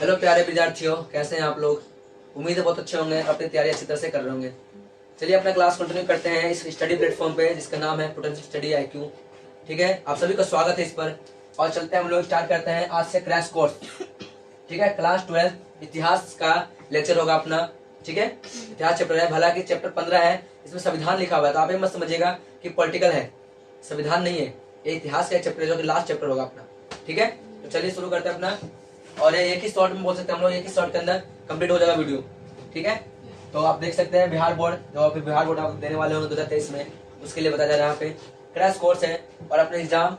Hello प्यारे विद्यार्थियों, कैसे हैं आप लोग। उम्मीद है बहुत अच्छे होंगे, अपनी तैयारी अच्छी तरह से कर रहे होंगे। चलिए अपना क्लास कंटिन्यू करते हैं इस स्टडी प्लेटफॉर्म पे जिसका नाम है पोटेंशियल स्टडी IQ। ठीक है, आप सभी का स्वागत है इस पर। और चलते हैं, हम लोग स्टार्ट करते हैं आज से क्रैश कोर्स। ठीक है, क्लास 12 इतिहास का लेक्चर होगा अपना। ठीक है, इतिहास चैप्टर है, भला कि चैप्टर 15 है, इसमें संविधान लिखा हुआ है, तो आप ये मत समझिएगा कि पॉलिटिकल है, संविधान नहीं है, ये इतिहास का चैप्टर है जो कि लास्ट चैप्टर होगा अपना। ठीक है, तो चलिए शुरू करते हैं अपना। और ये एक ही शॉर्ट में बोल सकते हैं हम लोग, एक ही शॉर्ट के अंदर कंप्लीट हो जाएगा वीडियो। ठीक है, तो आप देख सकते हैं बिहार बोर्ड, जो बिहार बोर्ड आप देने वाले होंगे 2023 में, उसके लिए बताया जा रहा है यहाँ पे क्रैश कोर्स है। और अपने एग्जाम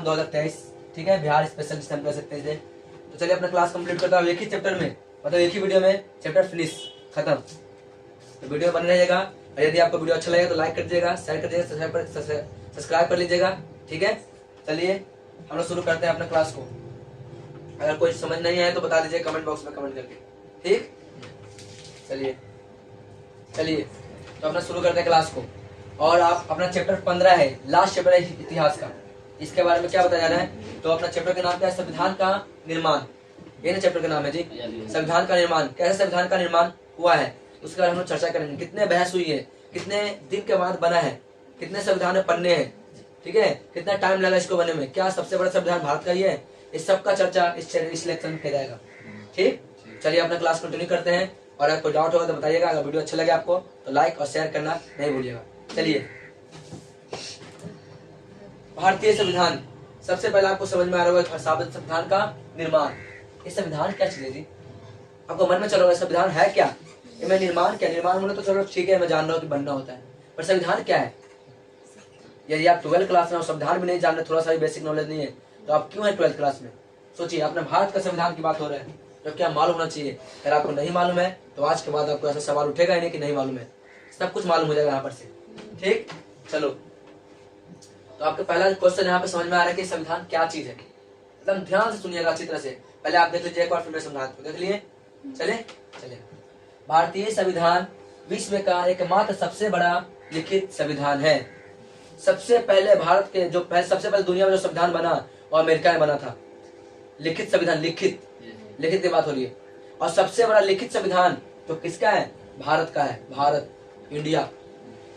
2023, ठीक है, बिहार स्पेशल जिसे हम कह सकते हैं इसे। तो चलिए अपना क्लास कंप्लीट करता हूँ एक ही चैप्टर में, मतलब एक ही वीडियो में चैप्टर फिनिश खत्म। तो वीडियो बन रहेगा, और यदि आपको वीडियो अच्छा लगेगा तो लाइक कर दीजिएगा, शेयर कर दीजिएगा, सब्सक्राइब कर लीजिएगा। ठीक है, चलिए हम लोग शुरू करते हैं अपने क्लास को। अगर कोई समझ नहीं आए तो बता दीजिए कमेंट बॉक्स में कमेंट करके। ठीक, चलिए तो अपना शुरू करते हैं क्लास को। और आप अपना चैप्टर 15 है, लास्ट चैप्टर है इतिहास का, इसके बारे में क्या बताया जा रहा है। तो अपना चैप्टर का नाम क्या है, संविधान का निर्माण। ये ना चैप्टर का नाम है जी, संविधान का निर्माण। कैसे संविधान का निर्माण हुआ है उसके बारे में हम लोग चर्चा करेंगे। कितने बहस हुई है, कितने दिन के बाद बना है, कितने संविधान में पढ़ने हैं, ठीक है, कितना टाइम लगा इसको बनने में, क्या सबसे बड़ा संविधान भारत का ही है, इस सब का चर्चा इस लेक्चर में किया जाएगा। ठीक, चलिए अपना क्लास कंटिन्यू करते हैं। और अगर कोई डाउट होगा तो बताइएगा। अगर वीडियो अच्छा लगे आपको तो लाइक और शेयर करना नहीं भूलिएगा। चलिए, भारतीय संविधान, सबसे पहले आपको समझ में आ रहा होगा संविधान का निर्माण। ये संविधान क्या चीज है जी, आपको मन में चल रहा है संविधान है क्या, ये मैं निर्माण क्या, निर्माण बोले तो चलो ठीक है, मैं जान रहा हूँ कि बनना होता है, पर संविधान क्या है। यदि आप 12th क्लास में संविधान भी नहीं जान रहे, थोड़ा सा भी बेसिक नॉलेज नहीं है, तो आप क्यों है 12th क्लास में। सोचिए, अपने भारत का संविधान की बात हो रहा है, तो क्या मालूम होना चाहिए। अगर आपको नहीं मालूम है तो आज के बाद आपको ऐसा सवाल उठेगा ही नहीं कि नहीं मालूम है, सब कुछ मालूम हो जाएगा यहाँ पर से। ठीक, चलो तो आपका पहला क्वेश्चन यहाँ पे समझ में आ रहा है कि संविधान क्या चीज है। एकदम ध्यान से सुनिएगा अच्छी तरह से, पहले आप देख लीजिए एक बार, फिर मैं समझाता हूँ। देख लिए, चलिए भारतीय संविधान विश्व का एकमात्र सबसे बड़ा लिखित संविधान है। सबसे पहले भारत के जो सबसे पहले दुनिया में जो संविधान बना वो अमेरिका में बना था। लिखित संविधान, लिखित की बात हो रही है। और सबसे बड़ा लिखित संविधान तो किसका है, भारत का है। भारत, इंडिया,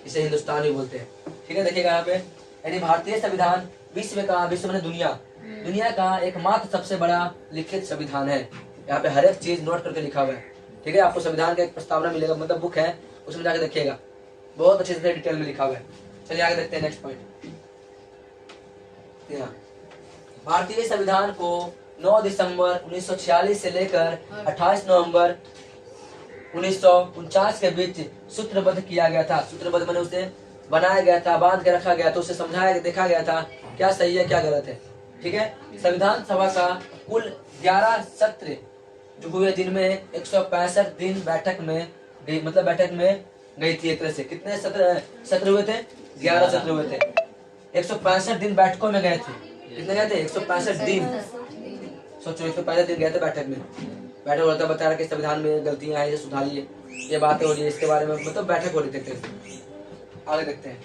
इसे हिंदुस्तान भी बोलते हैं। ठीक है, देखिएगा यहाँ पे, यानी भारतीय संविधान विश्व का, विश्व में दुनिया का एकमात्र सबसे बड़ा लिखित संविधान है। यहाँ पे हर एक चीज नोट करके लिखा हुआ है। ठीक है, आपको संविधान का एक प्रस्तावना मिलेगा, मतलब बुक है, उसमें जाकर देखिएगा, बहुत अच्छे से डिटेल में लिखा हुआ है। चलिए आगे देखते हैं नेक्स्ट पॉइंट। भारतीय संविधान को 9 दिसंबर 1946 से लेकर 28 नवंबर 1949 के बीच सूत्रबद्ध किया गया था। सूत्रबद्ध मैंने उसे बनाया गया था, बांध के रखा गया था, उसे समझाया देखा गया था क्या सही है क्या गलत है। ठीक है, संविधान सभा का कुल 11 सत्र जो हुए, जिनमें 165 दिन बैठक में गई, मतलब बैठक में गई थी एक तरह से। कितने सत्र हुए थे, 11 सत्र हुए थे। 165 दिन बैठकों में गए थे। कितने गए थे, 165 दिन। सोचो, 165 दिन गए थे बैठक में। बैठक होता बता रहा कि संविधान में गलतियां हैं, ये सुधारिए, ये बातें हो रही है, इसके बारे में मतलब बैठक हो रही थी। आगे देखते हैं,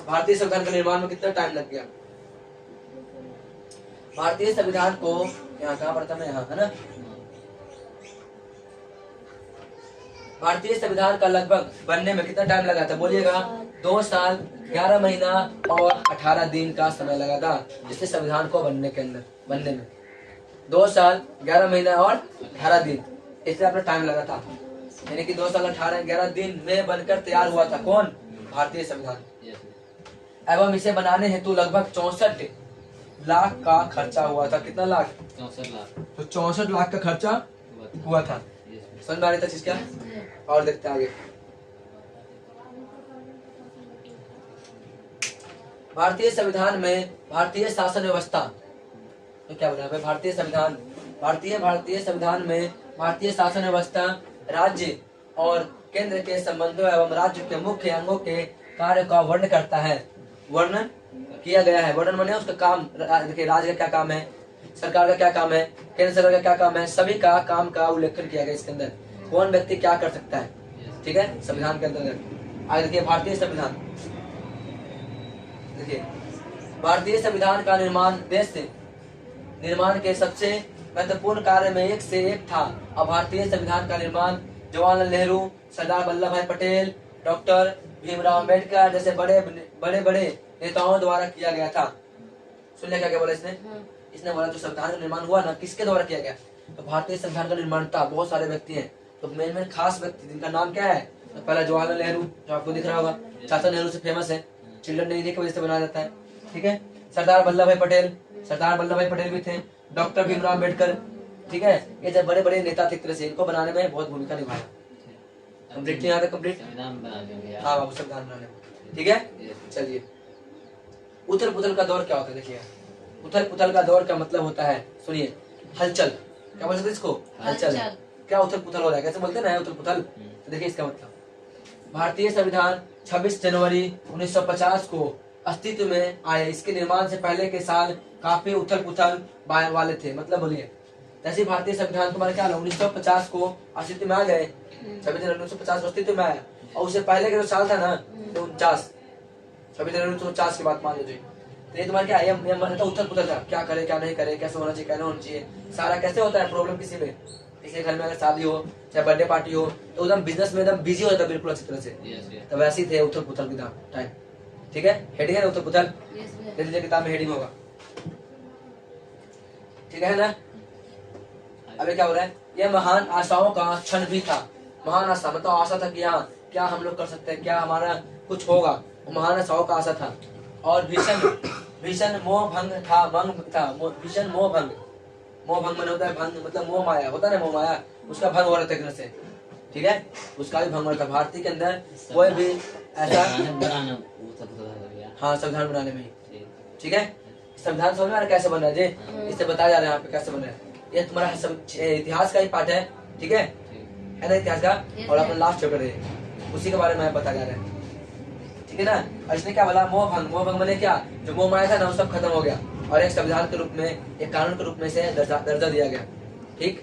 भारतीय संविधान के निर्माण में कितना टाइम लग गया। भारतीय संविधान को यहाँ कहाँ पढ़ता मैं, यहाँ है ना। भारतीय संविधान का लगभग बनने में कितना टाइम लगा था, बोलिएगा। 2 साल 11 महीना और 18 दिन का समय लगा था जिससे संविधान को बनने में 2 साल 11 महीना और 18 दिन, इससे अपना टाइम लगा था। यानी कि 2 साल 11 दिन में बनकर तैयार हुआ था कौन, भारतीय संविधान। एवं इसे बनाने हेतु लगभग 64 लाख का खर्चा हुआ था। कितना लाख, 64 लाख। तो 64 लाख का खर्चा हुआ था। समझ में आ रही था चीज क्या। और देखते हैं आगे, भारतीय संविधान में भारतीय शासन व्यवस्था, तो क्या बोला है भारतीय संविधान, भारतीय संविधान में भारतीय शासन व्यवस्था राज्य और केंद्र के संबंधों एवं राज्य के मुख्य अंगों के कार्य का वर्णन करता है। वर्णन किया गया है, वर्णन माने उसका काम। देखिए, राज्य का क्या काम है, सरकार का क्या काम है, केंद्र सरकार का क्या काम है, सभी का काम का उल्लेखन किया गया इसके अंदर। कौन व्यक्ति क्या कर सकता है, ठीक है, संविधान के अंतर्गत। आगे देखिए, भारतीय संविधान, देखिए भारतीय संविधान का निर्माण देश से निर्माण के सबसे महत्वपूर्ण कार्य में एक से एक था। और भारतीय संविधान का निर्माण जवाहरलाल नेहरू, सरदार वल्लभ भाई पटेल, डॉक्टर भीमराव अम्बेडकर जैसे बड़े बड़े नेताओं द्वारा किया गया था। सुन लिया क्या बोला इसने? इसने बोला जो संविधान का निर्माण हुआ ना, किसके द्वारा किया गया? तो भारतीय संविधान का निर्माण था। बहुत सारे व्यक्ति हैं, तो मेन खास व्यक्ति जिनका नाम क्या है? तो पहला जवाहरलाल नेहरू, जो आपको दिख रहा होगा, चाचा नेहरू से फेमस है, चिल्ड्रन डे की वजह से बनाया जाता है। ठीक है। सरदार वल्लभ भाई पटेल, सरदार वल्लभ भाई पटेल भी थे। डॉक्टर भीमराव अम्बेडकर, ठीक है, ये जब बड़े बड़े नेता थे, एक तरह से इनको बनाने में बहुत भूमिका निभाया। कंप्लीट नहीं आता? कंप्लीट, हाँ बाबू, संविधान बनाने में। ठीक है, चलिए। उथल पुथल का दौर क्या होता है? देखिए, उथल पुथल का दौर का मतलब होता है, सुनिए, हलचल। क्या बोल सकते इसको? हलचल। क्या उथल पुथल हो रहा है? कैसे बोलते हैं ना उथल पुथल? तो देखिए इसका मतलब, भारतीय संविधान 26 जनवरी 1950 को अस्तित्व में आए। इसके निर्माण से पहले के साल काफी उथल पुथल वाले थे। मतलब बोलिए, जैसे भारतीय संविधान तुम्हारा क्या 1950 को अस्तित्व में आ गए, 26 जनवरी 1950 को अस्तित्व में आया, और उससे पहले के जो साल था ना, तो 49, 26 जनवरी 1949 की बात मान लीजिए, तो ये तुम्हारा क्या है? उथल पुथल था, क्या करे क्या नहीं करे, कैसे होना चाहिए क्या नहीं होना चाहिए, सारा कैसे होता है प्रॉब्लम किसी में, किसी घर में अगर शादी हो चाहे बर्थडे पार्टी हो तो एकदम बिजनेस में एकदम बिजी हो जाता है बिल्कुल अच्छी तरह से। तो वैसे ही थे उथल पुथल की टाइम। ठीक है, हेडिंग है ना उथल पुथल, देख लीजिए किताब में हेडिंग होगा। ठीक है ना। अभी क्या हो रहा है? यह महान आशाओं का क्षण भी था। महान आशा मतलब आशा था कि हाँ क्या हम लोग कर सकते हैं, क्या हमारा कुछ होगा, महान आशाओं का आशा था। और भीषण मोह भंग था, भीषण मोह भंग मन होता है भंग, मतलब मोह माया होता है ना, मोह माया, उसका भंग हो रहा था एक तरह से। ठीक है, उसका भी भंग हो रहा था। भारतीय के अंदर कोई भी ऐसा, हाँ संविधान बनाने में। ठीक है, संविधान समझ में कैसे बन रहा है जी, इससे बताया जा रहा है यहाँ पे कैसे बन रहा है। ये तुम्हारा इतिहास का ही पार्ट है। ठीक है ना, इतिहास का, और अपना लास्ट चैप्टर है उसी के बारे में बता जा रहे हैं। ठीक है ना। और इसने क्या बोला? मोह भंग मैंने क्या, जो मोह माया था ना वो सब खत्म हो गया, और एक संविधान के रूप में, एक कानून के रूप में से दर्जा दिया गया। ठीक,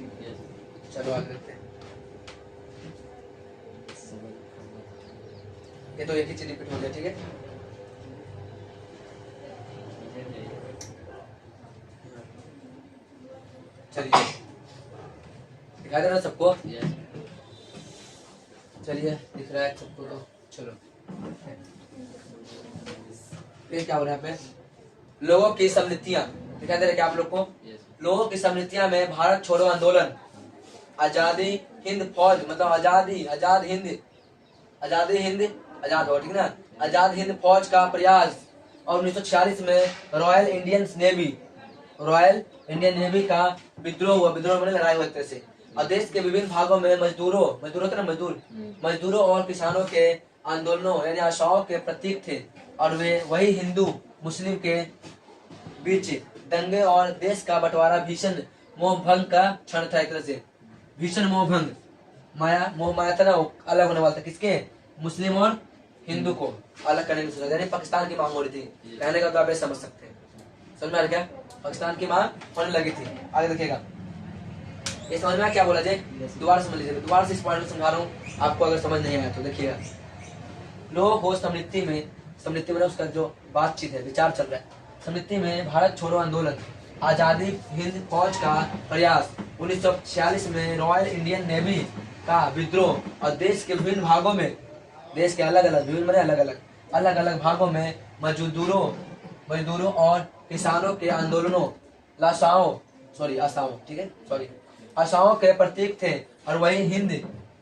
चलो आगे देखते हैं। ये तो एक ही चीज रिपीट हो गया। ठीक है, चलिए दिखा दे रहा सबको। चलिए दिख रहा है सबको, तो चलो फिर क्या हो रहा है यहाँ पे? लोगों की समृद्धियां दिखाई दे रहा है क्या आप लोग को? लोगों की समृद्धियां में भारत छोड़ो आंदोलन, आजादी हिंद फौज, मतलब आजाद हो, ठीक ना, आजाद हिंद फौज का प्रयास, और 1946 में रॉयल इंडियन नेवी का विद्रोह हुआ। विद्रोह में लड़ाई हुई तरह से, और देश के विभिन्न भागों में मजदूरों और किसानों के आंदोलनों यानी आशाओं के प्रतीक थे, और वे वही हिंदू मुस्लिम के बीच दंगे और देश का बंटवारा भीषण मोह भंग का क्षण था। एक तरह से भीषण मोह भंग, मोह माया था ना, वो अलग होने वाला था। किसके? मुस्लिम और हिंदू को अलग करने की सोचा, यानी पाकिस्तान की मांग हो रही थी। कहने का तो आप समझ सकते हैं, समझ में आ गया? पाकिस्तान की मांग होने लगी थी। आगे देखिएगा, ये समझ में क्या बोला जाए, दोबारा समझ लीजिए, दोबारा से इस पॉइंट में समझा रहा हूँ आपको, अगर समझ नहीं आया तो देखिएगा। लोग हो समृद्धि में उसका जो बातचीत है, विचार चल रहा है। समृद्धि में भारत छोड़ो आंदोलन, आजादी हिंद फौज का प्रयास, 1946 में रॉयल इंडियन नेवी का विद्रोह, और देश के विभिन्न भागों में, देश के अलग अलग भागों में मजदूरों और किसानों के आंदोलनों, आशाओं के प्रतीक थे, और वही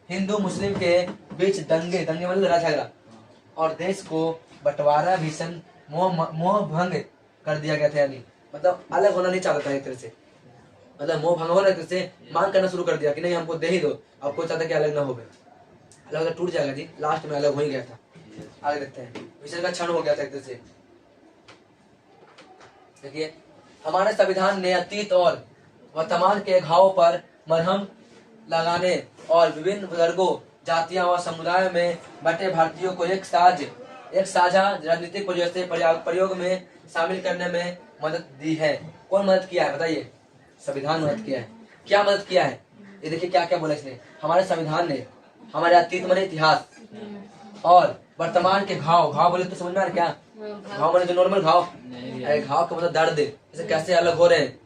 हिंदू मुस्लिम के बीच दंगे मतलब लड़ाई झगड़ा, और देश को बंटवारा भीषण मोह भंग कर दिया गया था। यानी मतलब अलग होना नहीं चाहता था एक तरह से, मतलब मोह भंग होना, एक तरह से मांग करना शुरू कर दिया कि नहीं हमको दे ही दो, आपको चाहता कि अलग ना हो, अलग टूट जाएगा जी। लास्ट में अलग हो ही गया था। आगे देखते हैं, विषय का क्षण हो गया था एक तरह से। देखिए, हमारे संविधान ने अतीत और वर्तमान के घावों पर मरहम लगाने और विभिन्न वर्गों, जातियों और समुदायों में बटे भारतीयों को एक साझा राजनीतिक प्रयोग में शामिल करने में मदद दी है। कौन मदद किया है बताइए? संविधान मदद किया है। क्या मदद किया है? ये देखिए क्या क्या बोला इसने। हमारे संविधान ने हमारे अतीत माने इतिहास और वर्तमान के घाव बोले तो समझ में आ रहा क्या? घाव माने जो नॉर्मल घाव, घाव का मतलब दर्द, जैसे कैसे अलग हो रहे हैं,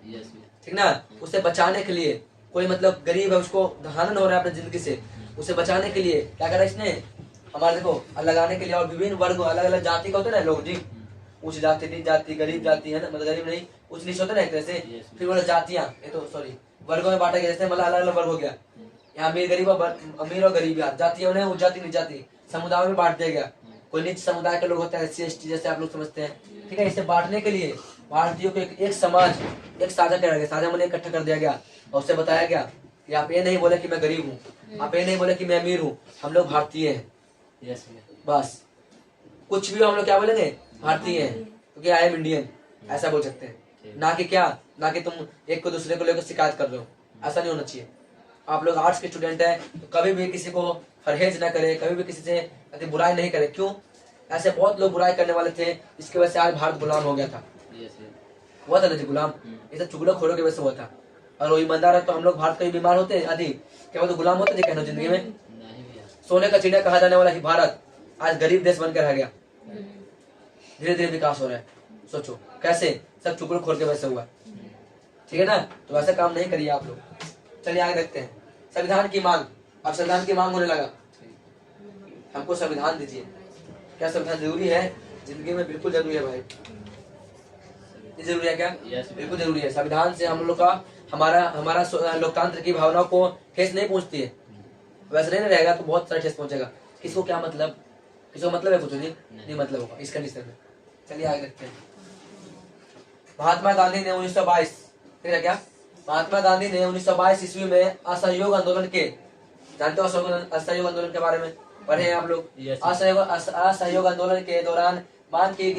ठीक ना। उसे बचाने के लिए, कोई मतलब गरीब है उसको हनन हो रहा है अपनी जिंदगी से, उसे बचाने के लिए क्या करा इसने, हमारे देखो लगाने के लिए। और विभिन्न वर्ग अलग अलग जाति का होते हैं ना लोग जी, उच्च जाति, नीच जाति, गरीब जाति है ना, मतलब गरीब नहीं उच्च नीच होते ना एक तरह से। फिर बोले जातियां, ये तो सॉरी वर्गों में बांटा गया, जैसे मतलब अलग अलग वर्ग हो गया। यहाँ अमीर गरीब और अमीर और गरीब, यार जातियों ने उच्च जाति नीच जाति समुदाय में बांट दिया गया। कोई नीच समुदाय के लोग होते हैं SC ST जैसे आप लोग समझते हैं, ठीक है। इसे बांटने के लिए भारतीयों को एक समाज, एक साझा कर गया, साझा मन इकट्ठा कर दिया गया। और उससे बताया गया कि आप ये नहीं बोले कि मैं गरीब हूँ, आप ये नहीं बोले कि मैं अमीर हूँ, हम लोग भारतीय हैं। बस कुछ भी हम लोग क्या बोलेंगे, भारतीय हैं, क्योंकि आई एम इंडियन, ऐसा बोल सकते हैं। ना कि क्या, ना कि तुम एक को दूसरे को लेकर शिकायत कर रहे हो, ऐसा नहीं होना चाहिए। आप लोग आर्ट्स के स्टूडेंट हैं तो कभी भी किसी को परहेज ना करे, कभी भी किसी से बुराई नहीं करे। क्यों, ऐसे बहुत लोग बुराई करने वाले थे, इसकी वजह से आज भारत गुलाम हो गया था। हुआ था ना जी गुलाम, ये सब चुगलखोरों की वजह से हुआ था। और वो ईमानदार है तो हम लोग भारत का बीमार होते आदि, क्या वो तो गुलाम होते थे कहना जिंदगी में। सोने का चिड़िया कहा जाने वाला ही भारत आज गरीब देश बनकर रह गया। धीरे धीरे विकास हो रहा है, सोचो कैसे, सब चुगलखोर के वजह से हुआ, ठीक है ना। तो ऐसा काम नहीं करिए आप लोग। चलिए आगे देखते हैं संविधान की मांग। अब संविधान की मांग होने लगा, हमको संविधान दीजिए। क्या संविधान जरूरी है जिंदगी में? बिल्कुल जरूरी है भाई, ये जरूरी है क्या? बिल्कुल जरूरी है। संविधान से हम लोग का हमारा लोकतंत्र की भावनाओं को ठेस नहीं पहुंचती है। वैसे नहीं रहेगा तो बहुत सारा ठेस पहुंचेगा। किसको क्या मतलब, किसको मतलब है कुछ नहीं मतलब होगा इस कंडीशन में। चलिए आगे देखते हैं। महात्मा गांधी ने 1922, ठीक है क्या, महात्मा गांधी ने 1922 ईस्वी में असहयोग आंदोलन के, जानते हो असहयोग आंदोलन के बारे में पढ़े हैं आप लोग? असहयोग आंदोलन के दौरान मांग की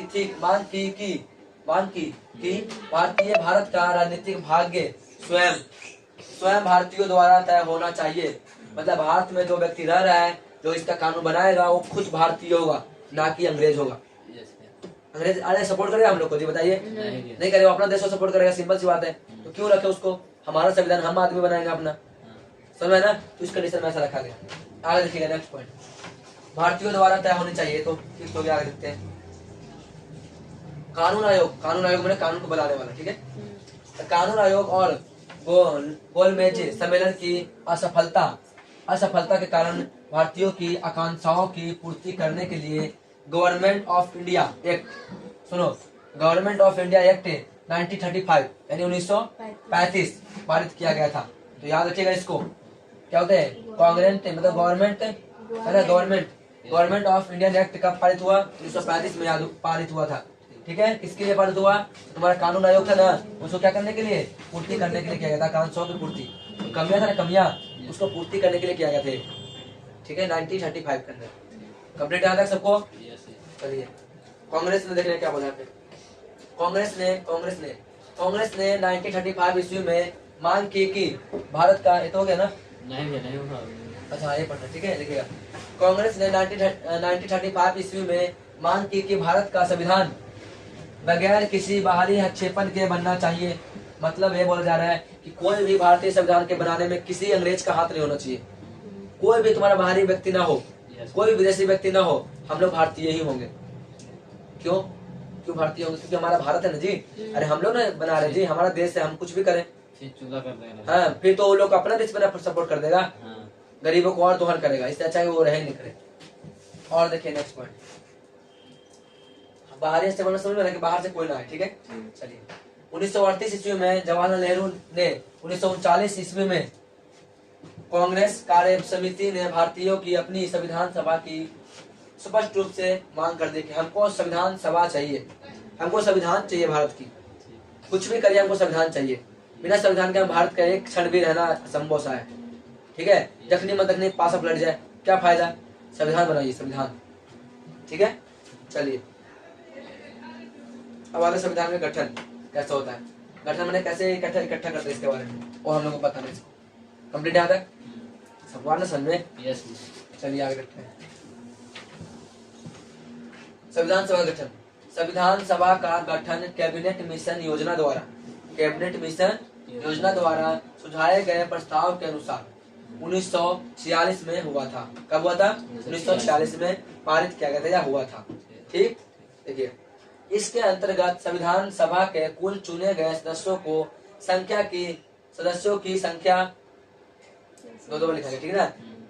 कि भारतीय भारत का राजनीतिक भाग्य स्वयं भारतीयों द्वारा तय होना चाहिए। मतलब भारत में जो व्यक्ति रह रहा है, जो इसका कानून बनाएगा वो खुद भारतीय होगा, ना कि अंग्रेज होगा। अंग्रेज अरे सपोर्ट करेगा हम लोग को जी, बताइए? नहीं करेगा, अपना देश को सपोर्ट करेगा, सिंपल सी बात है। तो क्यों रखे उसको? हमारा संविधान हम आदमी बनाएंगे अपना, समझ में ना। तो इस कंडीशन में ऐसा रखा गया। आगे देखिएगा नेक्स्ट पॉइंट, भारतीयों द्वारा तय होनी चाहिए। तो फिर तो आगे देखते हैं कानून आयोग। कानून आयोग मैंने कानून को बनाने वाला, ठीक है। कानून आयोग और गोलमेज सम्मेलन की असफलता के कारण भारतीयों की आकांक्षाओं की पूर्ति करने के लिए गवर्नमेंट ऑफ इंडिया एक्ट, सुनो, गवर्नमेंट ऑफ इंडिया एक्ट 1935 यानी 1935 पारित किया गया था। तो याद रखिएगा इसको, क्या होता है कांग्रेस, मतलब गवर्नमेंट ऑफ इंडियन एक्ट कब पारित हुआ? 1935 में पारित हुआ था, ठीक है। किसके लिए पारित हुआ? तुम्हारा कानून आयोग था ना, उसको क्या करने के लिए? पूर्ति करने के लिए किया गया था, आकांक्षाओं की पूर्ति। तो कमियां था ना, कमियां, उसको पूर्ति करने के लिए किया गया था, ठीक है, 1935 के अंदर। कंप्लीट याद है सबको? चलिए कांग्रेस ने देखने क्या बोला। कांग्रेस ने 1935 ईस्वी में मांग की कि भारत का, ये तो हो गया ना? नहीं होगा। अच्छा ये पढ़ना, ठीक है, लिखिएगा। कांग्रेस ने 1935 ईस्वी में मांग की कि भारत का संविधान बगैर किसी बाहरी हस्तक्षेपन के बनना चाहिए। मतलब ये बोला जा रहा है कि कोई भी भारतीय संविधान के बनाने में किसी अंग्रेज का हाथ नहीं होना चाहिए। कोई भी तुम्हारा बाहरी व्यक्ति ना हो, कोई विदेशी व्यक्ति ना हो, हम लोग भारतीय ही होंगे। क्यों भारतीय होंगे? क्योंकि हमारा भारत है ना जी। अरे हम लोग ना बना रहे जी, हमारा देश है, हम कुछ भी करें हाँ, फिर तो वो लोग अपना देश बना सपोर्ट कर देगा, गरीबों को और दोहन करेगा। इससे अच्छा है वो रहे नहीं करे। और देखिए नेक्स्ट पॉइंट, बाहरी समझ में ना कि बाहर से कोई ना है, ठीक है। चलिए 1938 ईस्वी में जवाहरलाल नेहरू ने 1939 ईस्वी में कांग्रेस कार्य समिति ने भारतीयों की अपनी संविधान सभा की स्पष्ट रूप से मांग कर दी कि हमको संविधान सभा चाहिए, हमको संविधान चाहिए भारत की। कुछ भी करिए, हमको संविधान चाहिए। बिना संविधान के हम भारत का एक क्षण भी रहना असंभव सा है, ठीक है। जखनी मन तखनी पास लड़ जाए, क्या फायदा? संविधान बनाइए, संविधान, ठीक है। चलिए अब आगे संविधान का गठन कैसा होता है। गठन मैंने कैसे इकट्ठा करते हैं इसके बारे में और हम लोग को पता नहीं। इसको कंप्लीट याद है सबको ना सन में? यस। चलिए आगे देखते हैं संविधान सभा गठन। संविधान सभा का गठन कैबिनेट मिशन योजना द्वारा सुझाए गए प्रस्ताव के अनुसार 1946 में हुआ था। कब हुआ था? 1946 में पारित किया गया था या हुआ था, ठीक। देखिए इसके अंतर्गत संविधान सभा के कुल चुने गए सदस्यों को संख्या की सदस्यों की संख्या दो लिखा गया, ठीक है ना।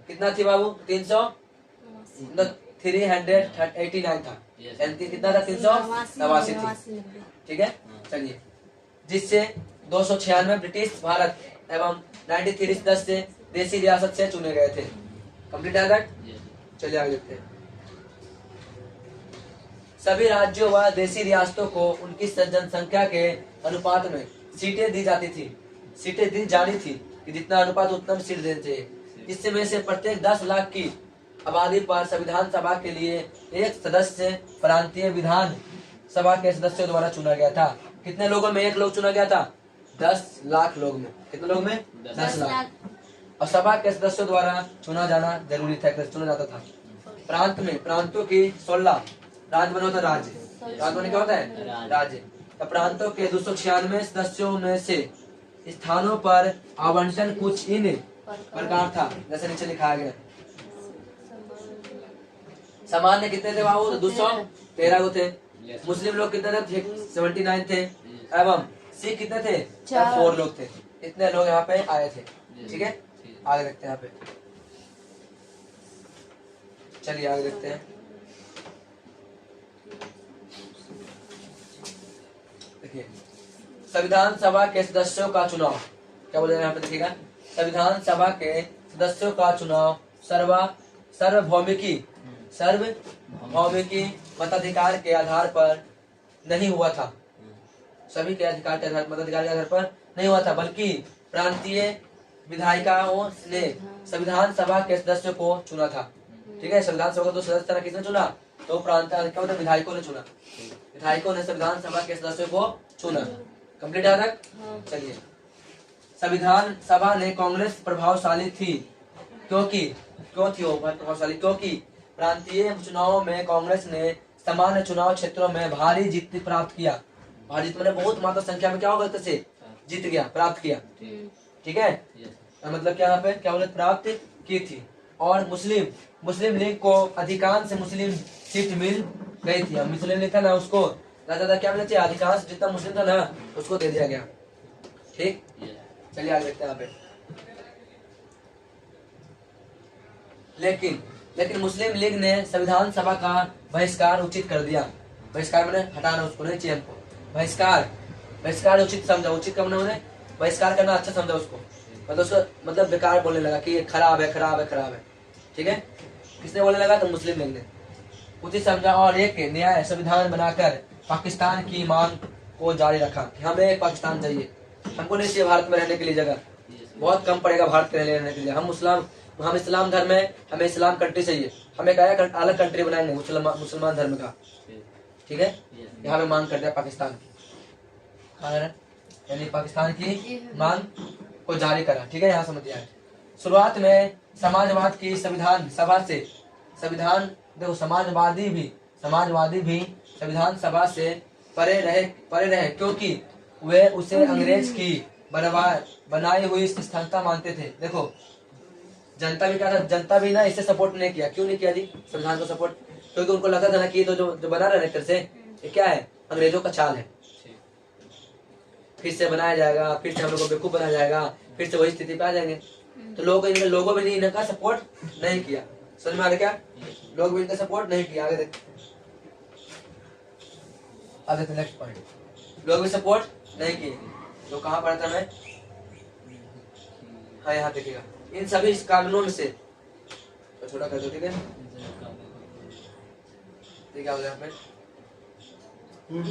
कितना थी बाबू? 389 था। कितना था? 389 थी, ठीक है। चलिए, जिससे 296 ब्रिटिश भारत एवं 93 सदस्य देसी रियासत से चुने गए थे। कंप्लीट है तक? चलिए आगे देखते हैं। सभी राज्यों व देसी रियासतों को उनकी जनसंख्या के अनुपात में सीटें दी जाती थी, सीटें दी जानी थी कि जितना अनुपात उतना में सीट देने चाहिए। इसमें से प्रत्येक 10 लाख की आबादी पर संविधान सभा के लिए एक सदस्य प्रांतीय विधान सभा के सदस्यों द्वारा चुना गया था। कितने लोगों में एक लोग चुना गया था? 10 लाख लोग में। कितने लोग में? 10 लाख। और सभा के सदस्यों द्वारा चुना जाना जरूरी था, चुना जाता था। प्रांत में प्रांतों की 16 राज्य बना होता, राज्य। राज्य बने क्या होता है? राज्य। तो प्रांतों के 296 सदस्यों में से स्थानों पर आवंटन कुछ इन प्रकार था, जैसे नीचे लिखा गया। सामान्य कितने थे बाबू? 213 को थे। मुस्लिम लोग कितने थे? 79 थे। एवं सिख कितने थे? 4 लोग थे। इतने लोग यहाँ पे आए थे, ठीक है। आगे देखते हैं यहाँ पे, चलिए आगे देखते हैं। देखिए, संविधान सभा के सदस्यों का चुनाव, क्या बोले यहाँ पे देखिएगा। संविधान सभा के सदस्यों का चुनाव सार्वभौमिकी मताधिकार के आधार पर नहीं हुआ था। सभी के अधिकार के आधार, मताधिकार के आधार पर नहीं हुआ था, बल्कि प्रांतीय विधायिकाओं ने संविधान सभा के सदस्यों को चुना था, ठीक है। संविधान सभा को तो सदस्य किसने चुना? तो प्रांतीय विधायकों ने चुना। विधायकों ने संविधान सभा के सदस्यों को चुना। कंप्लीट है तक? चलिए, संविधान सभा ने कांग्रेस प्रभावशाली थी, क्यों थी वो प्रभावशाली? क्योंकि प्रांतीय चुनावों में कांग्रेस ने सामान्य चुनाव क्षेत्रों में भारी जीत प्राप्त किया। भारी जीत मैंने बहुत मात्रा संख्या में क्या होगा से जीत गया, प्राप्त किया, ठीक है। मतलब क्या यहाँ पे क्या बोले? प्राप्त की थी। और मुस्लिम लीग को अधिकांश मुस्लिम सीट मिल गई थी। मुस्लिम लीग था ना, उसको ज्यादा क्या मिलना चाहिए? अधिकांश जितना मुस्लिम था ना उसको दे दिया गया, ठीक। चलिए आगे देखते हैं यहाँ पे। लेकिन मुस्लिम लीग ने संविधान सभा का बहिष्कार उचित कर दिया। बहिष्कार मैंने हटाना, उसको नहीं चाहिए हमको। बहिष्कार उचित समझा। उचित कब ने बहिष्कार करना अच्छा समझा उसको, मतलब बेकार बोलने लगा कि ये खराब है, ठीक है। किसने बोलने लगा? तो मुस्लिम लीग ने उचित समझा और एक नया संविधान बनाकर पाकिस्तान की मांग को जारी रखा। हमें एक पाकिस्तान चाहिए, हमको नहीं चाहिए भारत में रहने के लिए जगह, बहुत कम पड़ेगा भारत में रहने के लिए। हम इस्लाम धर्म है, हमें इस्लाम कंट्री चाहिए, हम एक अलग कंट्री बनाएंगे मुसलमान धर्म का, ठीक है। यहाँ पे मांग करते हैं पाकिस्तान की, यानी पाकिस्तान की मांग को जारी करा, ठीक है। यहाँ समझ दिया है। शुरुआत में समाजवाद की संविधान सभा से देखो समाजवादी भी संविधान सभा से परे रहे क्योंकि वे उसे अंग्रेज की बनाई हुई संस्था मानते थे। देखो जनता भी क्या था? जनता भी ना इसे सपोर्ट नहीं किया। क्यों नहीं किया जी संविधान को सपोर्ट? क्योंकि उनको लगता था ना कि तो जो बना रहा है से ये क्या है? अंग्रेजों का चाल है, फिर से बनाया जाएगा, फिर से हम लोग को बेवकूफ बनाया जाएगा, फिर से वही स्थिति पे आ जाएंगे। तो लोगों भी इनका सपोर्ट नहीं किया। समझ में आ गया क्या? लोग भी इनका सपोर्ट नहीं किया। आगे देखते नेक्स्ट पॉइंट, लोग भी सपोर्ट नहीं किए। तो कहाँ पढ़ा था मैं? हाँ यहाँ देखिएगा, इन सभी कानूनों में से तो छोटा कर दो, ठीक है। ठीक है, यहाँ पे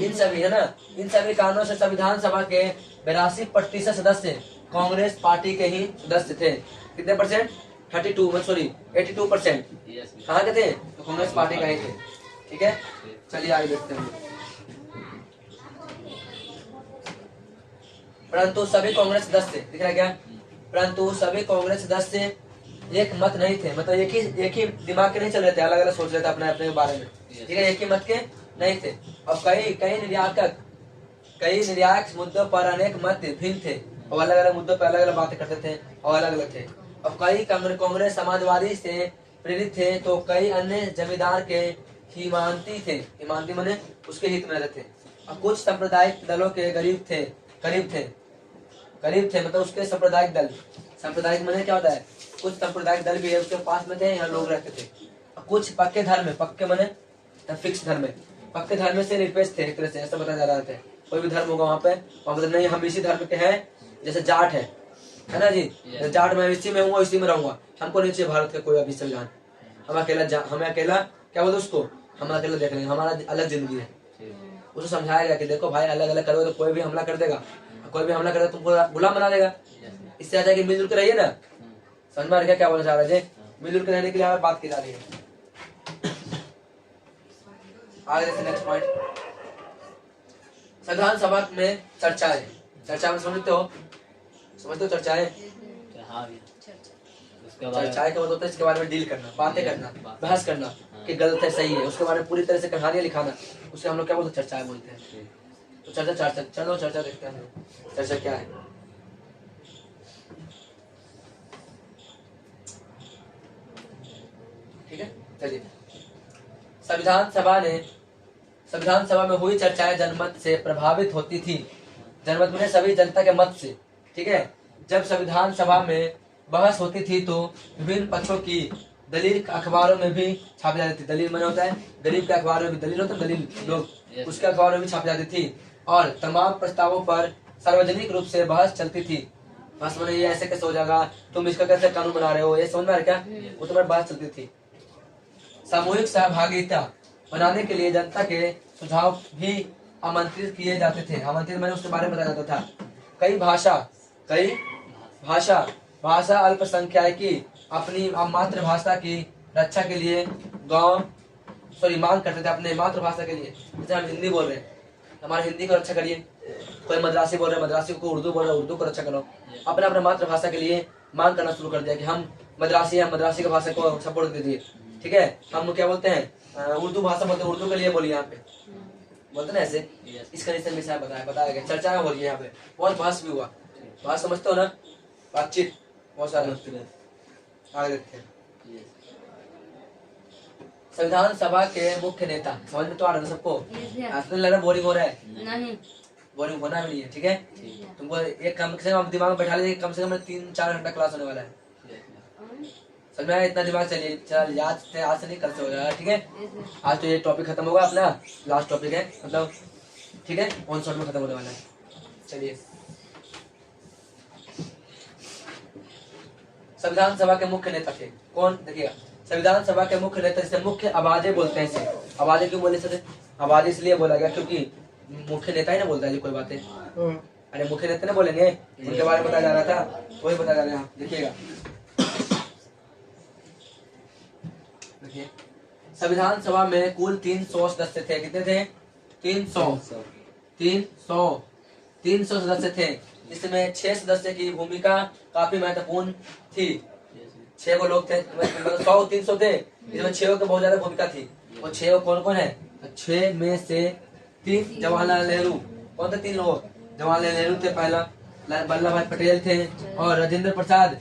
इन सभी है ना, इन सभी कानूनों से संविधान सभा के 82% सदस्य कांग्रेस पार्टी के ही सदस्य थे। कितने परसेंट? 82% कहाँ के थे? तो कांग्रेस पार्टी का ही थे, ठीक है। चलिए आगे देखते हैं। परंतु सभी कांग्रेस सदस्य, दिख रहा है क्या? परंतु सभी कांग्रेस सदस्य एक मत नहीं थे, मतलब एक ही दिमाग के नहीं चल रहे थे, अलग अलग सोच रहे थे अपने अपने बारे में, ठीक है। एक ही मत के नहीं थे। और कई निर्णायक मुद्दों पर अनेक मत भिन्न थे और अलग अलग मुद्दों पर अलग अलग बातें करते थे और अलग अलग थे। और कई कांग्रेस समाजवादी से प्रेरित थे तो कई अन्य जमींदार के हिमायती थे, हिमायती माने उसके हित में रहते थे। और कुछ सांप्रदायिक दलों के करीब थे। गरीब थे, मतलब उसके सांप्रदायिक दल, सांप्रदायिक मैंने क्या होता है, कुछ सांप्रदायिक दल भी है उसके पास में थे, यहाँ लोग रहते थे। कुछ पक्के धर्म में, पक्के मैंने फिक्स धर्म में, पक्के धर्म से निरपेक्ष थे एक तरह से, ऐसा बताया जा रहा था। कोई भी धर्म होगा वहाँ पे, वहाँ मतलब नहीं हम इसी धर्म के हैं, जैसे जाट है ना जी, जाट मैं इसी में हूँ इसी में रहूंगा, हमको नहीं चाहिए भारत का कोई अभी संविधान, हमें अकेला क्या बोलते उसको, हम अकेला देख लेंगे, हमारा अलग जिंदगी है। उसे समझाया गया कि देखो भाई अलग अलग करोगे तो कोई भी हमला कर देगा, कोई भी हमला करेगा तुमको गुलाम बना देगा, इससे अच्छा है कि मिलजुल कर रहिए ना। समझ में आ गया क्या बोलना चाह रहे थे, मिलजुल कर रहने के लिए हमें बात की जा रही है। आगे देखते नेक्स्ट पॉइंट, संविधान सभा में चर्चाएं, चर्चा में समझते हो चर्चाएं, चर्चाएं का मतलब होता है इसके बारे में डील करना, बातें करना, बहस करना कि गलत है सही है, उसके बारे में पूरी तरह से कहानियां लिखाना, उसे हम लोग क्या बोलते हैं, चर्चाएं बोलते हैं। तो चर्चा चलो चर्चा देखते हैं चर्चा क्या है। ठीक है चलिए, संविधान सभा में हुई चर्चाएं जनमत से प्रभावित होती थी। जनमत में सभी जनता के मत से, ठीक है। जब संविधान सभा में बहस होती थी तो विभिन्न पक्षों की दलील अखबारों में भी छापी जाती थी। दलील मैंने होता है गरीब के अखबारों में दलील होता है, दलील लोग उसके अखबारों में भी छापी जाती थी, और तमाम प्रस्तावों पर सार्वजनिक रूप से बहस चलती थी। बस मैंने ये ऐसे कैसे हो जाएगा, तुम इसका कैसे कानून बना रहे हो, ये समझ में आ रहा क्या, वो तुम्हारी बहस चलती थी। सामूहिक सहभागिता बनाने के लिए जनता के सुझाव भी आमंत्रित किए जाते थे। आमंत्रित मैंने उसके बारे में बताया जाता था। कई भाषा अल्पसंख्यक अपनी मातृभाषा की रक्षा के लिए मांग करते थे, अपने मातृभाषा के लिए। जैसे हम हिंदी बोल रहे हैं, हमारे हिंदी को रक्षा करिए, कोई मद्रासी बोल रहे हैं, मद्रासी को उर्दू बोल रहे हैं, उर्दू को रक्षा करो। अपने अपने मातृभाषा के लिए मांग करना शुरू कर दिया कि हम मद्रासी हैं, मद्रासी की भाषा को सपोर्ट दीजिए, ठीक है। हम क्या बोलते हैं, उर्दू भाषा बोलते हैं, उर्दू के लिए बोलिए, यहाँ पे बोलते ना ऐसे। इसका रीजन भी बताया गया, चर्चा में बोलिए, यहाँ पे बहुत बहस भी हुआ। बात समझते हो ना, बातचीत बहुत सारे आगे देखते हैं। संविधान सभा के मुख्य नेता, समझ में तो आ रहा है सबको, आपको लग रहा बोरिंग हो रहा है, नहीं बोरिंग होना भी नहीं है, ठीक है। तुमको एक कम से कम दिमाग में बैठा लीजिए, कम से कम 3-4 घंटा क्लास होने वाला है, समझ में आया, इतना दिमाग चलिए, चल आज से नहीं, कल से हो जाएगा, ठीक है। आज तो ये टॉपिक खत्म होगा, अपना लास्ट टॉपिक है, मतलब ठीक है, ऑन शॉट में खत्म होने वाला है। चलिए, संविधान सभा के मुख्य नेता थे कौन, देखिएगा। संविधान सभा के मुख्य नेता, जिसे मुख्य आवाजें बोलते हैं, इसे आवाजें क्यों बोले सर, आवाजें इसलिए बोला गया क्योंकि मुख्य नेता ही ना बोलता है जी कोई बातें, अरे मुख्य नेता ना बोलेंगे, उनके बारे में बताया जा रहा था, वही बताया जा रहा है, देखिएगा। देखिए, संविधान सभा में कुल 300 सदस्य थे, कितने थे, 300 सदस्य थे, इसमें 6 सदस्य की भूमिका काफी महत्वपूर्ण थी। 6 को लोग थे, 100-300 थे, इसमें 6 की बहुत ज्यादा भूमिका थी। और 6 कौन कौन है, 6 में से 3 जवाहरलाल नेहरू, कौन थे 3 लोग, जवाहरलाल नेहरू थे पहला, वल्लभ भाई पटेल थे, और राजेंद्र प्रसाद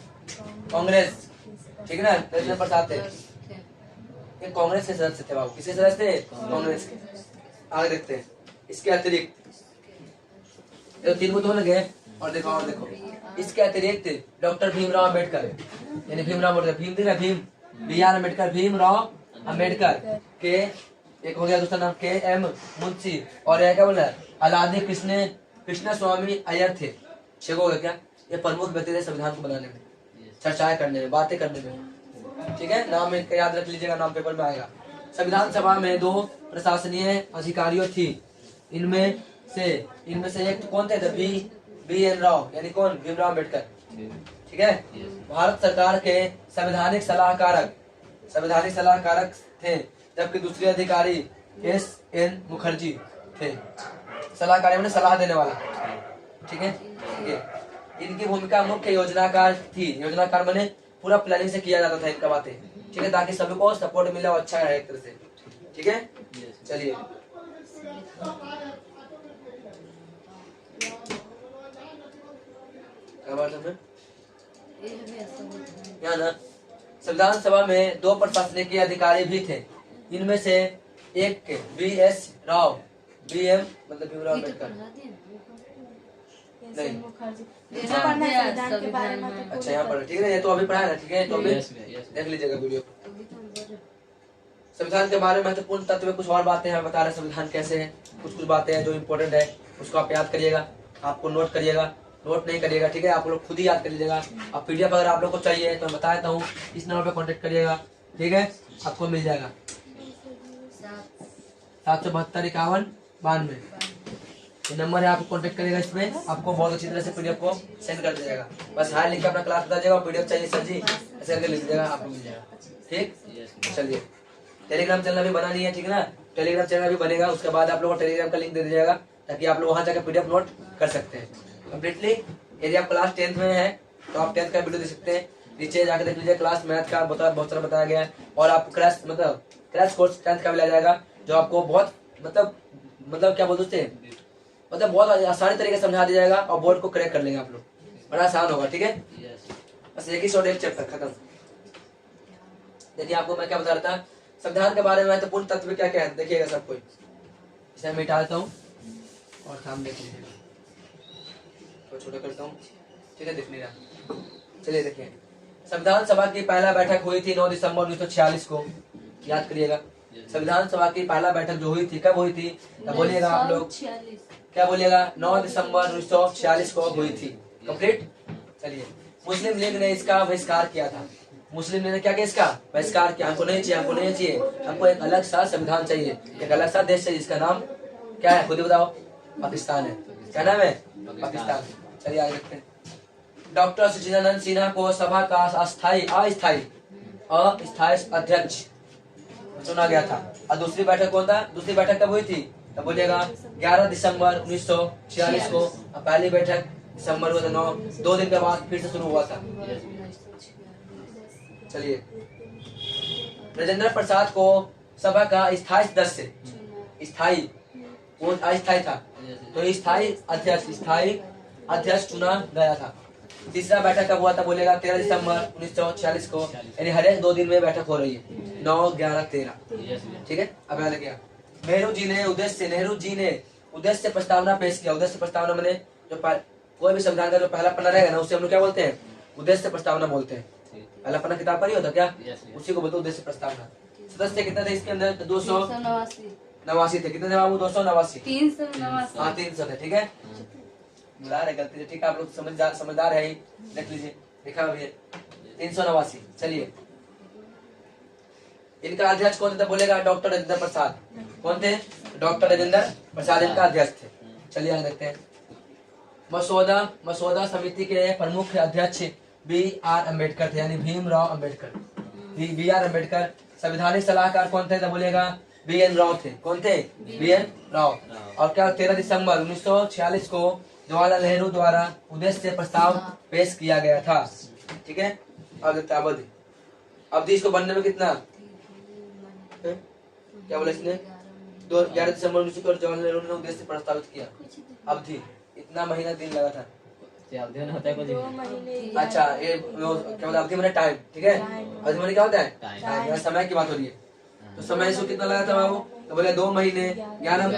कांग्रेस, ठीक है ना, राजेंद्र प्रसाद थे, ये कांग्रेस के सदस्य थे बाबू, किसके सदस्य थे, कांग्रेस के। आगे देखते हैं, इसके अतिरिक्त 3 को तो लगे, और देखो इसके अतिरिक्त डॉक्टर भीमराव अम्बेडकर, यानी भीमराव अम्बेडकर, भीमराव अम्बेडकर के एक हो गया, दूसरा नाम के.एम. मुंशी, और यह क्या बोला, अलादी कृष्ण स्वामी अय्यर थे। 6 हो गया क्या, ये प्रमुख व्यक्ति थे संविधान को बनाने में, चर्चाएं करने में, बातें करने में, ठीक है। नाम इनका याद रख लीजिएगा, नाम पेपर में आएगा। संविधान सभा में 2 प्रशासनीय अधिकारियों थी, इनमें से एक कौन थे, बी.एन. राव, यानी कौन, भीमराव अम्बेडकर, ठीक है। भारत सरकार के संवैधानिक सलाहकारक थे, जबकि दूसरे अधिकारी S.N. मुखर्जी थे। सलाहकार मैंने सलाह देने वाला, ठीक है। इनकी भूमिका मुख्य योजनाकार थी, योजनाकार मैंने पूरा प्लानिंग से किया जाता था इनका बातें, ठीक है, ताकि सभी को सपोर्ट मिले और अच्छा है एक तरह से, ठीक है। चलिए, यहाँ ना संविधान सभा में 2 प्रशासनिक अधिकारी भी थे, इनमें से एक B.S. राव, B.M. मतलब भीमराव अम्बेडकर, नहीं। पढ़ना है संविधान के बारे में तो अच्छा यहाँ पर ठीक है, ये तो अभी पढ़ा है ना, ठीक है, तो अभी देख लीजिएगा वीडियो। संविधान के बारे में महत्वपूर्ण तत्व कुछ और बातें हैं बता रहे हैं, संविधान कैसे है, कुछ कुछ बातें हैं जो इम्पोर्टेंट है, उसको आप याद करिएगा, आपको नोट करिएगा, नोट नहीं करिएगा, ठीक है, आप लोग खुद ही याद कर लीजिएगा। अब पीडीएफ अगर आप लोग को चाहिए तो मैं बता देता हूँ, इस नंबर पे कांटेक्ट करिएगा, ठीक है, आपको मिल जाएगा 772-51-92 ये नंबर है, आपको कांटेक्ट करेगा, इसमें आपको बहुत अच्छी तरह से पीडीएफ को सेंड कर दीजिएगा। बस हाई लिख के अपना क्लास बता दीजिएगा, पीडीएफ चाहिए सर जी ऐसे करके लिख दीजिएगा, आपको मिल जाएगा। ठीक, चलिए टेलीग्राम चैनल भी बना नहीं है, ठीक है ना, टेलीग्राम चैनल भी बनेगा, उसके बाद आप लोगों को टेलीग्राम का लिंक दे दीजिएगा ताकि आप लोग वहाँ जाकर पीडीएफ नोट कर सकते हैं कम्प्लीटली। यदि आप क्लास 10th में है तो आप 10th का वीडियो देख सकते हैं, नीचे जाकर देख लीजिए, क्लास मैथ का बहुत सारा बताया गया है, और आप क्रैश कोर्स 10th का भी लाया जाएगा, जो आपको बहुत मतलब क्या बोलते हैं, मतलब बहुत आसानी तरीके से समझा दिया जाएगा और बोर्ड को क्रैक कर लेंगे आप लोग, बड़ा आसान होगा, ठीक है। बस एक ही शॉर्ट एक चैप्टर खत्म। देखिए आपको मैं क्या बता रहा था, संविधान के बारे में महत्वपूर्ण तत्व क्या क्या है, देखिएगा सब कोई, इसे मैं मिटा देता हूँ और सामने देख लीजिएगा, तो छोटा करता हूँ, ठीक है, दिख नहीं रहा। चलिए देखिए, संविधान सभा की पहला बैठक हुई थी 9 दिसंबर 1946 को, याद करिएगा। संविधान सभा की पहला बैठक जो हुई थी, कब हुई थी, तब बोलिएगा आप लोग, क्या बोलिएगा, 9 दिसंबर 1946 को हुई थी, कंप्लीट। चलिए, मुस्लिम लीग ने इसका बहिष्कार किया था, मुस्लिम लीग ने क्या किया, इसका बहिष्कार किया, हमको नहीं चाहिए, हमको नहीं चाहिए, हमको एक अलग सा संविधान चाहिए, एक अलग सा देश चाहिए, इसका नाम क्या है, खुद ही बताओ, पाकिस्तान है, क्या नाम है, पाकिस्तान। चलिए आगे देखते हैं। डॉक्टर सचिदानंद सिन्हा को सभा का अस्थायी अध्यक्ष चुना गया था, और दूसरी बैठक कौन था, दूसरी बैठक कब हुई थी, तब बोलिएगा 11 दिसंबर 1946 को, और पहली बैठक दिसंबर हुआ था 2 दिन के बाद फिर से शुरू हुआ था। चलिए, राजेंद्र प्रसाद को सभा का स्थायी सदस्य, स्थायी वो अस्थायी था तो स्थायी अध्यक्ष चुना गया था। तीसरा बैठक कब हुआ था, बोलेगा 13 दिसंबर 1946 को, यानी हर एक 2 दिन में बैठक हो रही है, 9, 11, 13, ठीक है। अब याद रखिएगा, नेहरू जी ने उद्देश्य प्रस्तावना पेश किया, उद्देश्य प्रस्तावना मैंने जो कोई भी संविधान का जो पहला पन्ना रहेगा ना, उसे हम लोग क्या बोलते हैं, उद्देश्य प्रस्तावना बोलते हैं। पहला पन्ना किताब पर ही होता क्या, उसी को बोलते उद्देश्य प्रस्तावना। सदस्य कितने थे इसके अंदर, 289 थे, कितने थे बाबू, 289, 389, हाँ 300 थे, ठीक है, बुला रहे गलती से, ठीक है, आप लोग समझदार है ही, देख लीजिए, लिखा हुआ है 389। चलिए, इनका अध्यक्ष कौन थे, बोलेगा डॉक्टर राजेंद्र प्रसाद, कौन थे, डॉक्टर राजेंद्र प्रसाद इनका अध्यक्ष थे। चलिए आगे देखते हैं। मसौदा समिति के प्रमुख अध्यक्ष B.R. अम्बेडकर थे, यानी भीमराव अम्बेडकर, B.R. अम्बेडकर। संवैधानिक सलाहकार कौन थे, बोलेगा B.N. राव थे, कौन थे, B.N. राव। और क्या 13 दिसंबर 1946 को जवाहरलाल नेहरू द्वारा उद्देश्य प्रस्ताव पेश किया गया था, ठीक है। अवधि इसको बनने में कितना, क्या बोला इसने, 11 दिसंबर 1946 को जवाहरलाल नेहरू ने उद्देश्य प्रस्तावित किया, अवधि इतना महीना दिन लगा था, अच्छा ये क्या बोला, अवधि मैंने टाइम, ठीक है, अवधि मैंने क्या होता है, टाइम, समय की बात हो रही है, तो समय इसको कितना लगा था बाबू, तो बोले 2 महीने 11,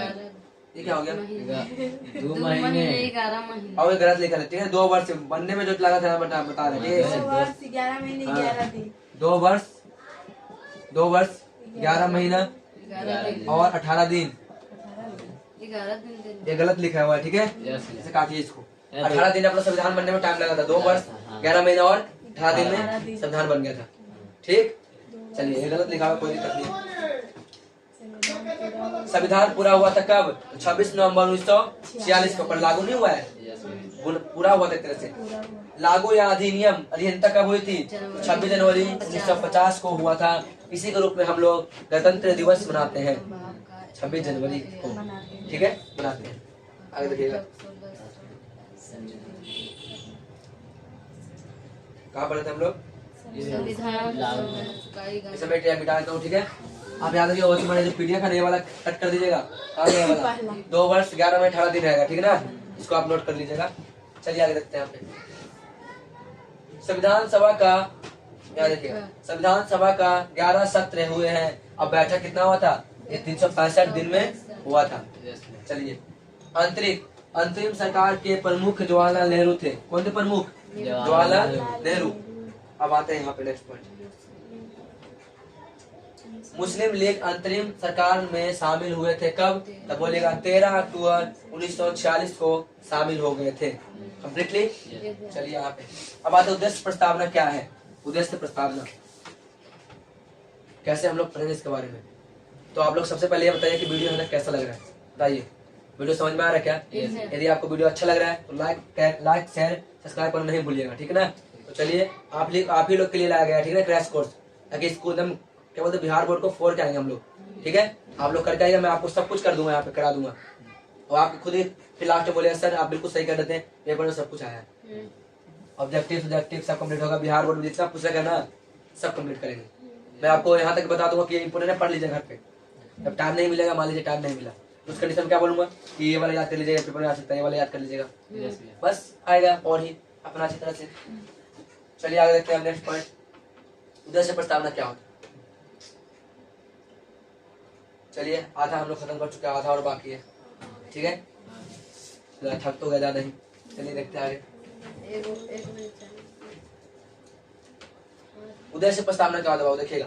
ये क्या हो गया, 2 महीने 11 महीने, और ये गलत लिखा है, ठीक है, 2 वर्ष बनने में जो लगा था बता रहे हैं, 2 वर्ष 11 महीने 11 दिन, 2 वर्ष 11 महीना और 18 दिन, 11 दिन, ये गलत लिखा हुआ है, ठीक है, इसे काटिए इसको। 18 दिन अपना संविधान बनने में टाइम लगा था, 2 वर्ष 11 महीना और 18 दिन में संविधान बन गया था, ठीक। चलिए, ये गलत लिखा हुआ, कोई दिक्कत नहीं। संविधान पूरा हुआ था कब, 26 नवंबर 1946 को, पर लागू नहीं हुआ है, पूरा हुआ था एक तरह से। लागू या अधिनियमता कब हुई थी, 26 जनवरी 1950 को हुआ था। इसी के रूप में हम लोग गणतंत्र दिवस मनाते हैं, 26 जनवरी को, ठीक है, मनाते हैं। आगे देखिएगा, कहाँ पढ़े थे हम लोग, मिटा देता हूँ, ठीक है। आप याद रखिए, और जो पीडीएफ है ये वाला कट कर दीजिएगा, 2 वर्ष 11 में 18 दिन रहेगा, ठीक है ना, इसको आप नोट कर लीजिएगा। चलिए आगे देखते हैं। यहाँ पे संविधान सभा का, याद रखिएगा, संविधान सभा का 11 सत्र हुए हैं, अब बैठक कितना हुआ था, ये 365 दिन में हुआ था। चलिए, आंतरिक अंतरिम सरकार के प्रमुख जवाहरलाल नेहरू थे। कौन थे प्रमुख? जवाहरलाल नेहरू। अब आते हैं यहाँ पे नेक्स्ट पॉइंट। मुस्लिम लीग अंतरिम सरकार में शामिल हुए थे कब? तब बोलेगा 13 अक्टूबर 1946 को शामिल हो गए थे कम्प्लीटली। चलिए यहाँ पे अब आते उद्देश्य प्रस्तावना क्या है। उद्देश्य प्रस्तावना कैसे हम लोग पढ़ेंगे इसके बारे में। तो आप लोग सबसे पहले ये बताइए कि वीडियो हमें कैसा लग रहा है। बताइए वीडियो समझ में आ रहा है क्या? यदि आपको वीडियो अच्छा लग रहा है तो लाइक शेयर सब्सक्राइब करना नहीं भूलिएगा, ठीक है ना। तो चलिए आप ही लोग के लिए लाया गया, ठीक है, क्रैश कोर्स, ताकि इसको एकदम क्या बोलते बिहार बोर्ड को 4 के आएंगे हम लोग, ठीक है। आप लोग करके आइएगा, मैं आपको सब कुछ कर दूंगा, यहाँ पे करा दूंगा। और आप खुद ही फिर लास्ट में बोलेगा सर आप बिल्कुल सही कर देते हैं, पेपर में सब कुछ आया है। ऑब्जेक्टिव सब कंप्लीट होगा, बिहार बोर्ड में जितना पूछेगा ना सब कंप्लीट करेंगे। मैं आपको यहाँ तक बता दूंगा कि इम्पोर्टेंट है, पढ़ लीजिए घर पे। जब टाइम नहीं मिलेगा, मान लीजिए टाइम नहीं मिला, उस कंडीशन में क्या बोलूंगा कि ये वाला याद कर लीजिएगा, पेपर में आ सकता है, ये वाला याद कर लीजिएगा, बस आएगा और ही अपना अच्छी तरह से। चलिए आगे देखते हैं नेक्स्ट पॉइंट। उद्देश्य प्रस्तावना क्या होता है। चलिए आधा हम लोग खत्म कर चुके हैं, आधा और बाकी है, ठीक है। थक तो गया ज्यादा नहीं। चलिए देखते हैं आगे। उद्देश्य प्रस्तावना क्या होता है देखिएगा।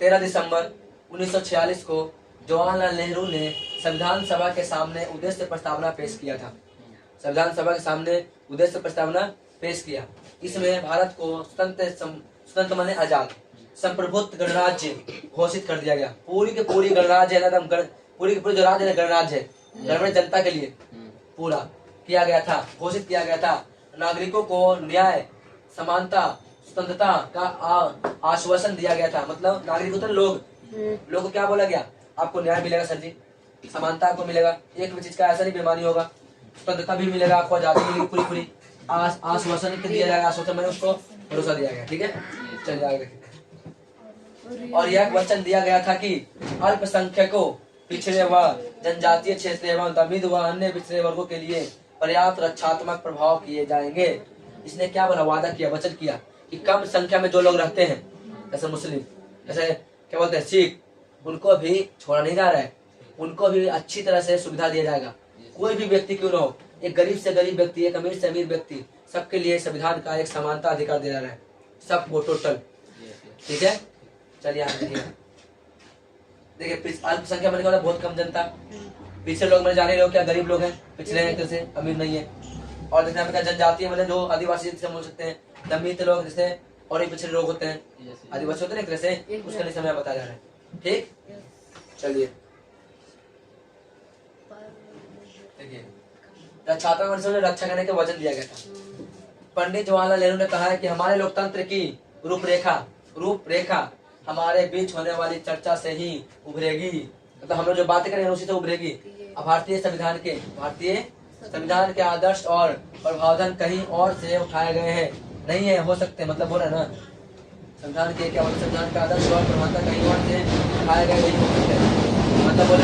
13 दिसंबर 1946 को जवाहरलाल नेहरू ने संविधान सभा के सामने उद्देश्य प्रस्तावना पेश किया था। संविधान सभा के सामने उद्देश्य प्रस्तावना पेश किया। इसमें भारत को स्वतंत्र माने आजाद संप्रभुत्व गणराज्य घोषित कर दिया गया। पूरी की पूरी गणराज्य है ना, पूरी की पूरी जो राज्य है गणराज्य है, गणराज्य जनता के लिए पूरा किया गया था, घोषित किया गया था। नागरिकों को न्याय, समानता, स्वतंत्रता का आश्वासन दिया गया था। मतलब नागरिकों तो लोग को क्या बोला गया, आपको न्याय मिलेगा सर जी, समानता आपको मिलेगा, एक भी चीज का ऐसा नहीं बेमानी होगा, स्वतंत्रता भी मिलेगा आपको, आजादी मिलेगी पूरी पूरी, आश्वासन दिया जाएगा, आश्वासन मैंने उसको भरोसा दिया गया, ठीक है। चलिए आगे देखिए। और यह वचन दिया गया था कि अल्पसंख्यकों, पिछड़े व जनजातीय क्षेत्र एवं दलित व अन्य पिछड़े वर्गों के लिए पर्याप्त रक्षात्मक प्रभाव किए जाएंगे। इसने क्या बोला, वादा किया, वचन किया कि कम संख्या में जो लोग रहते हैं, जैसे मुस्लिम, जैसे क्या बोलते हैं सिख, उनको भी छोड़ा नहीं जा रहा है, उनको भी अच्छी तरह से सुविधा दिया जाएगा। कोई भी व्यक्ति क्यों न हो, एक गरीब से गरीब व्यक्ति, एक अमीर से अमीर व्यक्ति, सबके लिए संविधान का एक समानता अधिकार दिया जा रहा है, सबको टोटल, ठीक है। चलिए आगे देखिए अल्पसंख्या मैंने कहा बहुत कम जनता, पिछले लोग मैंने जाने लोग क्या गरीब लोग हैं, पिछले हैं जैसे अमीर नहीं है। और देखने में जनजातीय मतलब जो आदिवासी जैसे बोल सकते हैं, दलित लोग जैसे और एक पिछले लोग होते हैं, आदिवासी होते हैं ना, जैसे उसका नहीं समय बताया जा रहा है, ठीक। चलिए देखिए रक्षात्मक ने रक्षा करने का वचन दिया गया था। पंडित जवाहरलाल नेहरू ने कहा है कि हमारे लोकतंत्र की रूपरेखा हमारे बीच होने वाली चर्चा से ही उभरेगी। मतलब हम लोग जो बातें करेंगे उसी से उभरेगी। अब भारतीय संविधान के आदर्श और प्रावधान कहीं और से उठाए गए हैं, नहीं है, हो सकते, मतलब बोला ना संविधान के क्या, संविधान का आदर्श और प्रावधान कहीं और से उठाए गए नहीं हो सकते, मतलब बोले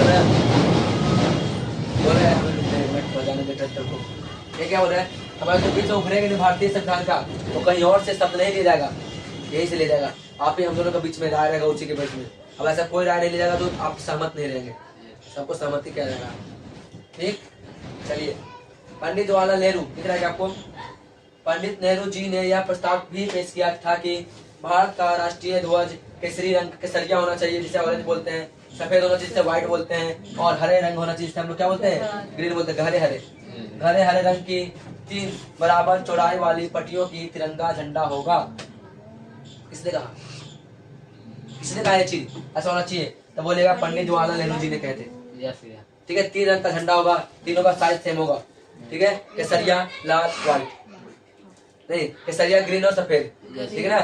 ये क्या बोल रहा है, हमारे जो बीच से उभरेगा नहीं भारतीय संविधान का, तो कहीं और से शब्द नहीं ले जाएगा, यही से ले जाएगा। आप ही हम दोनों के बीच में राय रहेगा, उसी के बीच में। अब ऐसा कोई राय नहीं ले जाएगा तो आप सहमत नहीं रहेंगे, सबको सहमति किया जाएगा, ठीक। चलिए पंडित जवाहरलाल नेहरू दिख रहा है क्या आपको। पंडित नेहरू जी ने यह प्रस्ताव भी पेश किया था कि भारत का राष्ट्रीय ध्वज केसरी रंग केसरिया होना चाहिए, जिसे ऑरेंज बोलते हैं, सफेद होना चाहिए जिसे व्हाइट बोलते हैं, और हरे रंग होना चाहिए जिसे हम लोग क्या बोलते हैं, ग्रीन बोलते हैं। हरे रंग की 3 बराबर चौड़ाई वाली पट्टियों की तिरंगा झंडा होगा। किसने कहा ये चीज ऐसा होना चाहिए, तो बोलेगा पंडित जवाहरलाल नेहरू जी ने कहते, ठीक है। 3 रंग का झंडा होगा, तीनों का साइज सेम होगा, ठीक है। केसरिया, लाल, व्हाइट, नहीं केसरिया ग्रीन और सफेद, ठीक है ना,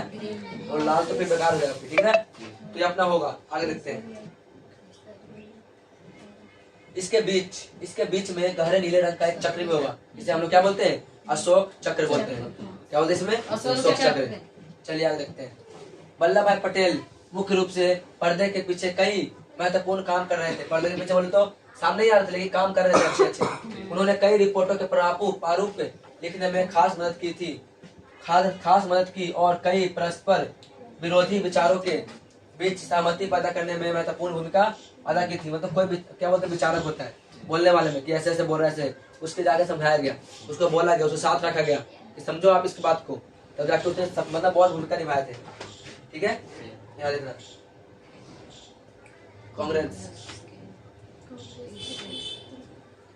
और लाल तो फिर बेकार हो जाएगा, ठीक है ना। तो ये अपना होगा, आगे देखते हैं। इसके बीच में गहरे नीले रंग का एक चक्र भी होगा, जिसे हम लोग क्या बोलते हैं, अशोक चक्र बोलते हैं। क्या बोलते हैं इसमें, अशोक चक्र। चलिए आगे देखते हैं। वल्लभ भाई पटेल मुख्य रूप से पर्दे के पीछे कई महत्वपूर्ण काम कर रहे थे। पर्दे के पीछे बोले तो सामने ही आ रहे थे, लेकिन काम कर रहे थे अच्छे। उन्होंने कई रिपोर्टों के प्रारूप लिखने में खास मदद की और कई परस्पर विरोधी विचारों के बीच सहमति पैदा करने में महत्वपूर्ण भूमिका अदा की थी। मतलब कोई भी क्या बोलते विचारक होता है, बोलने वाले में कि ऐसे ऐसे बोल रहा है, ऐसे उसके जाके समझाया गया, उसको बोला गया, उसको साथ रखा गया कि समझो आप इसकी बात को, तब जाके उसने मतलब बहुत भूमिका निभाए थे। ठीक है, यहाँ देखना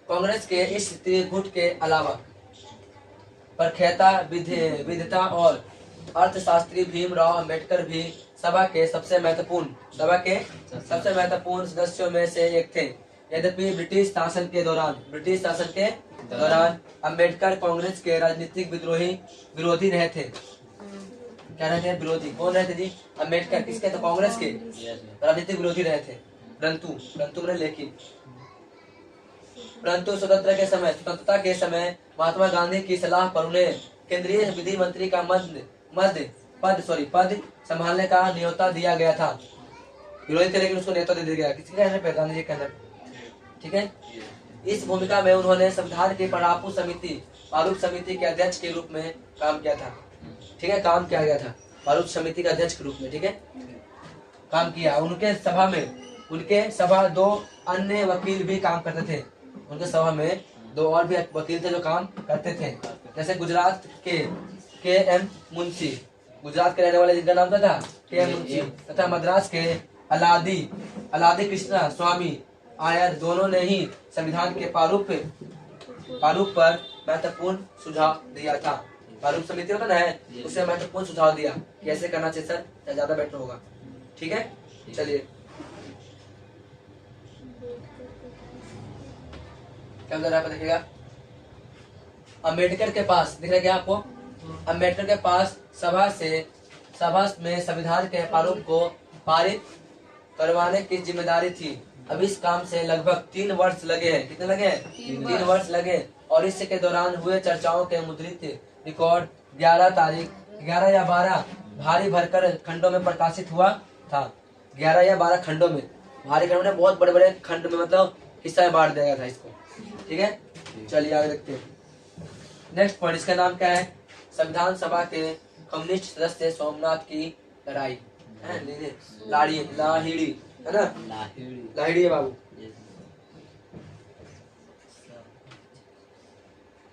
कांग्रेस के इस त्रिगुट के अलावा प्रख्याता विधता और अर्थशास्त्री भीमराव अंबेडकर भी सभा के सबसे महत्वपूर्ण सदस्यों में से एक थे। यद्यपि ब्रिटिश शासन के दौरान अंबेडकर कांग्रेस के राजनीतिक विरोधी रहे थे। क्या रहे थे? विरोधी। कौन रहे थे जी? अंबेडकर। किसके? तो कांग्रेस के राजनीतिक विरोधी रहे थे। परंतु स्वतंत्रता के समय महात्मा गांधी की सलाह पर उन्हें केंद्रीय विधि मंत्री का पद संभालने का न्योता दिया गया था। विरोधी थे लेकिन उसको न्योता दे दिया गया। किसके कहने पे? गांधी जी के कहने पे। ठीक है, इस भूमिका में उन्होंने संविधान की प्रारूप समिति के अध्यक्ष के रूप में काम किया था। ठीक है, काम किया गया था प्रारूप समिति के अध्यक्ष के रूप में। ठीक है, काम किया। उनके सभा दो अन्य वकील भी काम करते थे। उनके सभा में दो और भी वकील थे जो काम करते थे, जैसे गुजरात के एम मुंशी, गुजरात के रहने वाले जिनका नाम था के.एम. मुंशी, तथा मद्रास के अलादी कृष्णा स्वामी आयर, दोनों ने ही संविधान के प्रारूप पर महत्वपूर्ण सुझाव दिया था। प्रारूप समिति होता है, उससे महत्वपूर्ण सुझाव दिया कि ऐसे करना चाहिए सर, ज्यादा बेटर होगा। ठीक है, चलिए क्या जरा पे देखिएगा। अम्बेडकर के पास दिख रहा है क्या आपको? अम्बेडकर के पास सभा में संविधान के प्रारूप को पारित करवाने की जिम्मेदारी थी। अब इस काम से लगभग 3 वर्ष लगे हैं। कितने लगे हैं? 3 वर्ष लगे। और इसके दौरान हुए चर्चाओं के मुद्रित रिकॉर्ड 11 या 12 भारी भरकर खंडों में प्रकाशित हुआ था। 11 या 12 खंडों में, भारी खंड में, बहुत बड़े बड़े खंड में, मतलब हिस्सा में बांट दिया गया था इसको। ठीक है, चलिए आगे देखते हैं। नेक्स्ट पॉइंट, इसका नाम क्या है? संविधान सभा के कम्युनिस्ट सदस्य सोमनाथ की लड़ाई है, लाहिड़ी है ना, लाहिड़ी है बाबू।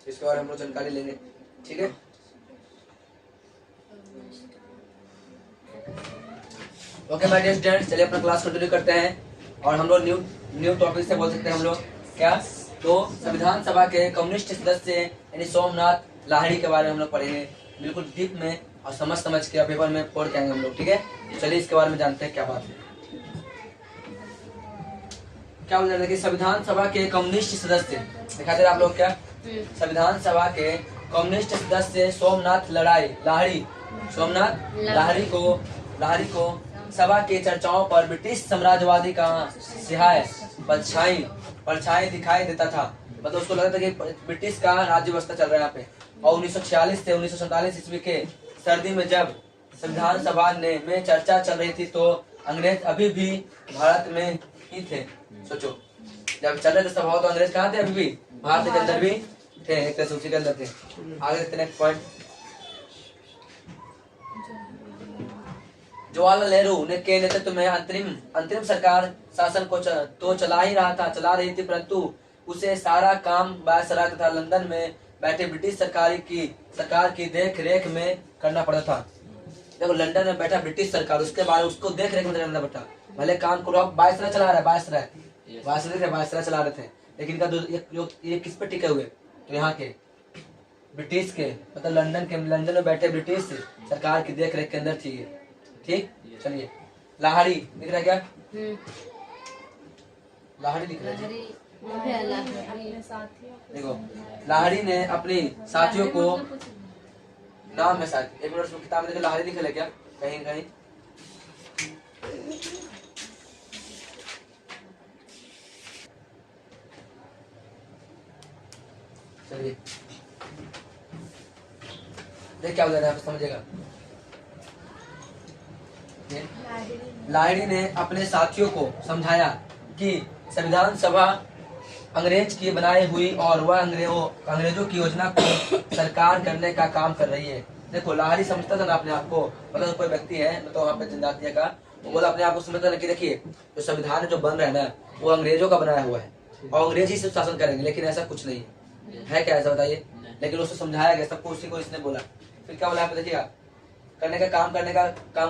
इसके बारे में हम लोग जानकारी लेंगे। ठीक है, ओके माय डियर स्टूडेंट्स, चलिए अपना क्लास कंटिन्यू करते हैं। और हम लोग न्यू टॉपिक से बोल सकते हैं हम लोग क्या? तो संविधान सभा के कम्युनिस्ट सदस्य यानी सोमनाथ लाहिड़ी के बारे में हम लोग पढ़ेंगे, बिल्कुल डीप में और समझ के पेपर में पढ़ के आएंगे हम लोग। ठीक है, चलिए इसके बारे में जानते हैं क्या बात है। क्या बोल रहे थे कि संविधान सभा के कम्युनिस्ट सदस्य दिखाते रहे आप लोग क्या? संविधान सभा के कम्युनिस्ट सदस्य सोमनाथ लाहिड़ी को सभा की चर्चाओं पर ब्रिटिश साम्राज्यवादी का सिहाय परछाई दिखाई देता था। मतलब उसको लगता था कि ब्रिटिश का राज्य व्यवस्था चल रहा है यहाँ पे। और 1946 से 1947 ईस्वी के सर्दी में जब संविधान सभा में चर्चा चल रही थी तो अंग्रेज अभी भी भारत में ही थे। सोचो, जब चल रहे थे सभा तो अंग्रेज कहाँ थे? अभी भी भारत के अंदर भी थे, एक तरह से उसी के अंदर थे। आगे देखते नेक्स्ट पॉइंट। जवाहरलाल नेहरू ने के नेतृत्व में अंतरिम सरकार शासन को तो चला रही थी, परंतु उसे सारा काम वायसराय तथा लंदन में बैठे ब्रिटिश सरकार की देख रेख में करना पड़ा था। देखो, लंदन में बैठा ब्रिटिश सरकार, उसके बाद उसको देख रेख में करना पड़ता। भले काम को वायसराय चला रहा है, वायसराय चला रहे थे, लेकिन इनका ये किस पे टिके हुए? तो यहाँ के ब्रिटिश के, मतलब लंदन में बैठे ब्रिटिश सरकार की देख रेख के अंदर थी। ठीक, चलिए लाहिड़ी दिख रहा है क्या? लाहिड़ी दिख रहा है। देखो, लाहिड़ी ने अपनी साथियों को नाम है शायद, एक मिनट किताब में देखो लाहिड़ी लिखा है क्या कहीं? चलिए देख क्या बोल रहा है, समझेगा। लाहिड़ी ने अपने साथियों को समझाया कि संविधान सभा अंग्रेज की बनाई हुई और वह अंग्रेजों की योजना को सरकार करने का काम कर रही है। देखो, लाहिड़ी समझता था ना अपने आप को, मतलब कोई व्यक्ति है, मतलब वहाँ पे जनजातीय का, वो बोला अपने आप को समझता था कि देखिए जो संविधान जो बन रहा है ना, वो अंग्रेजों का बनाया हुआ है और अंग्रेज ही सिर्फ शासन करेंगे, लेकिन ऐसा कुछ नहीं है। है क्या ऐसा बताइए? लेकिन उसको समझाया गया, सबको उसी को इसने बोला। फिर क्या बोला यहाँ पे देखिएगा, करने का काम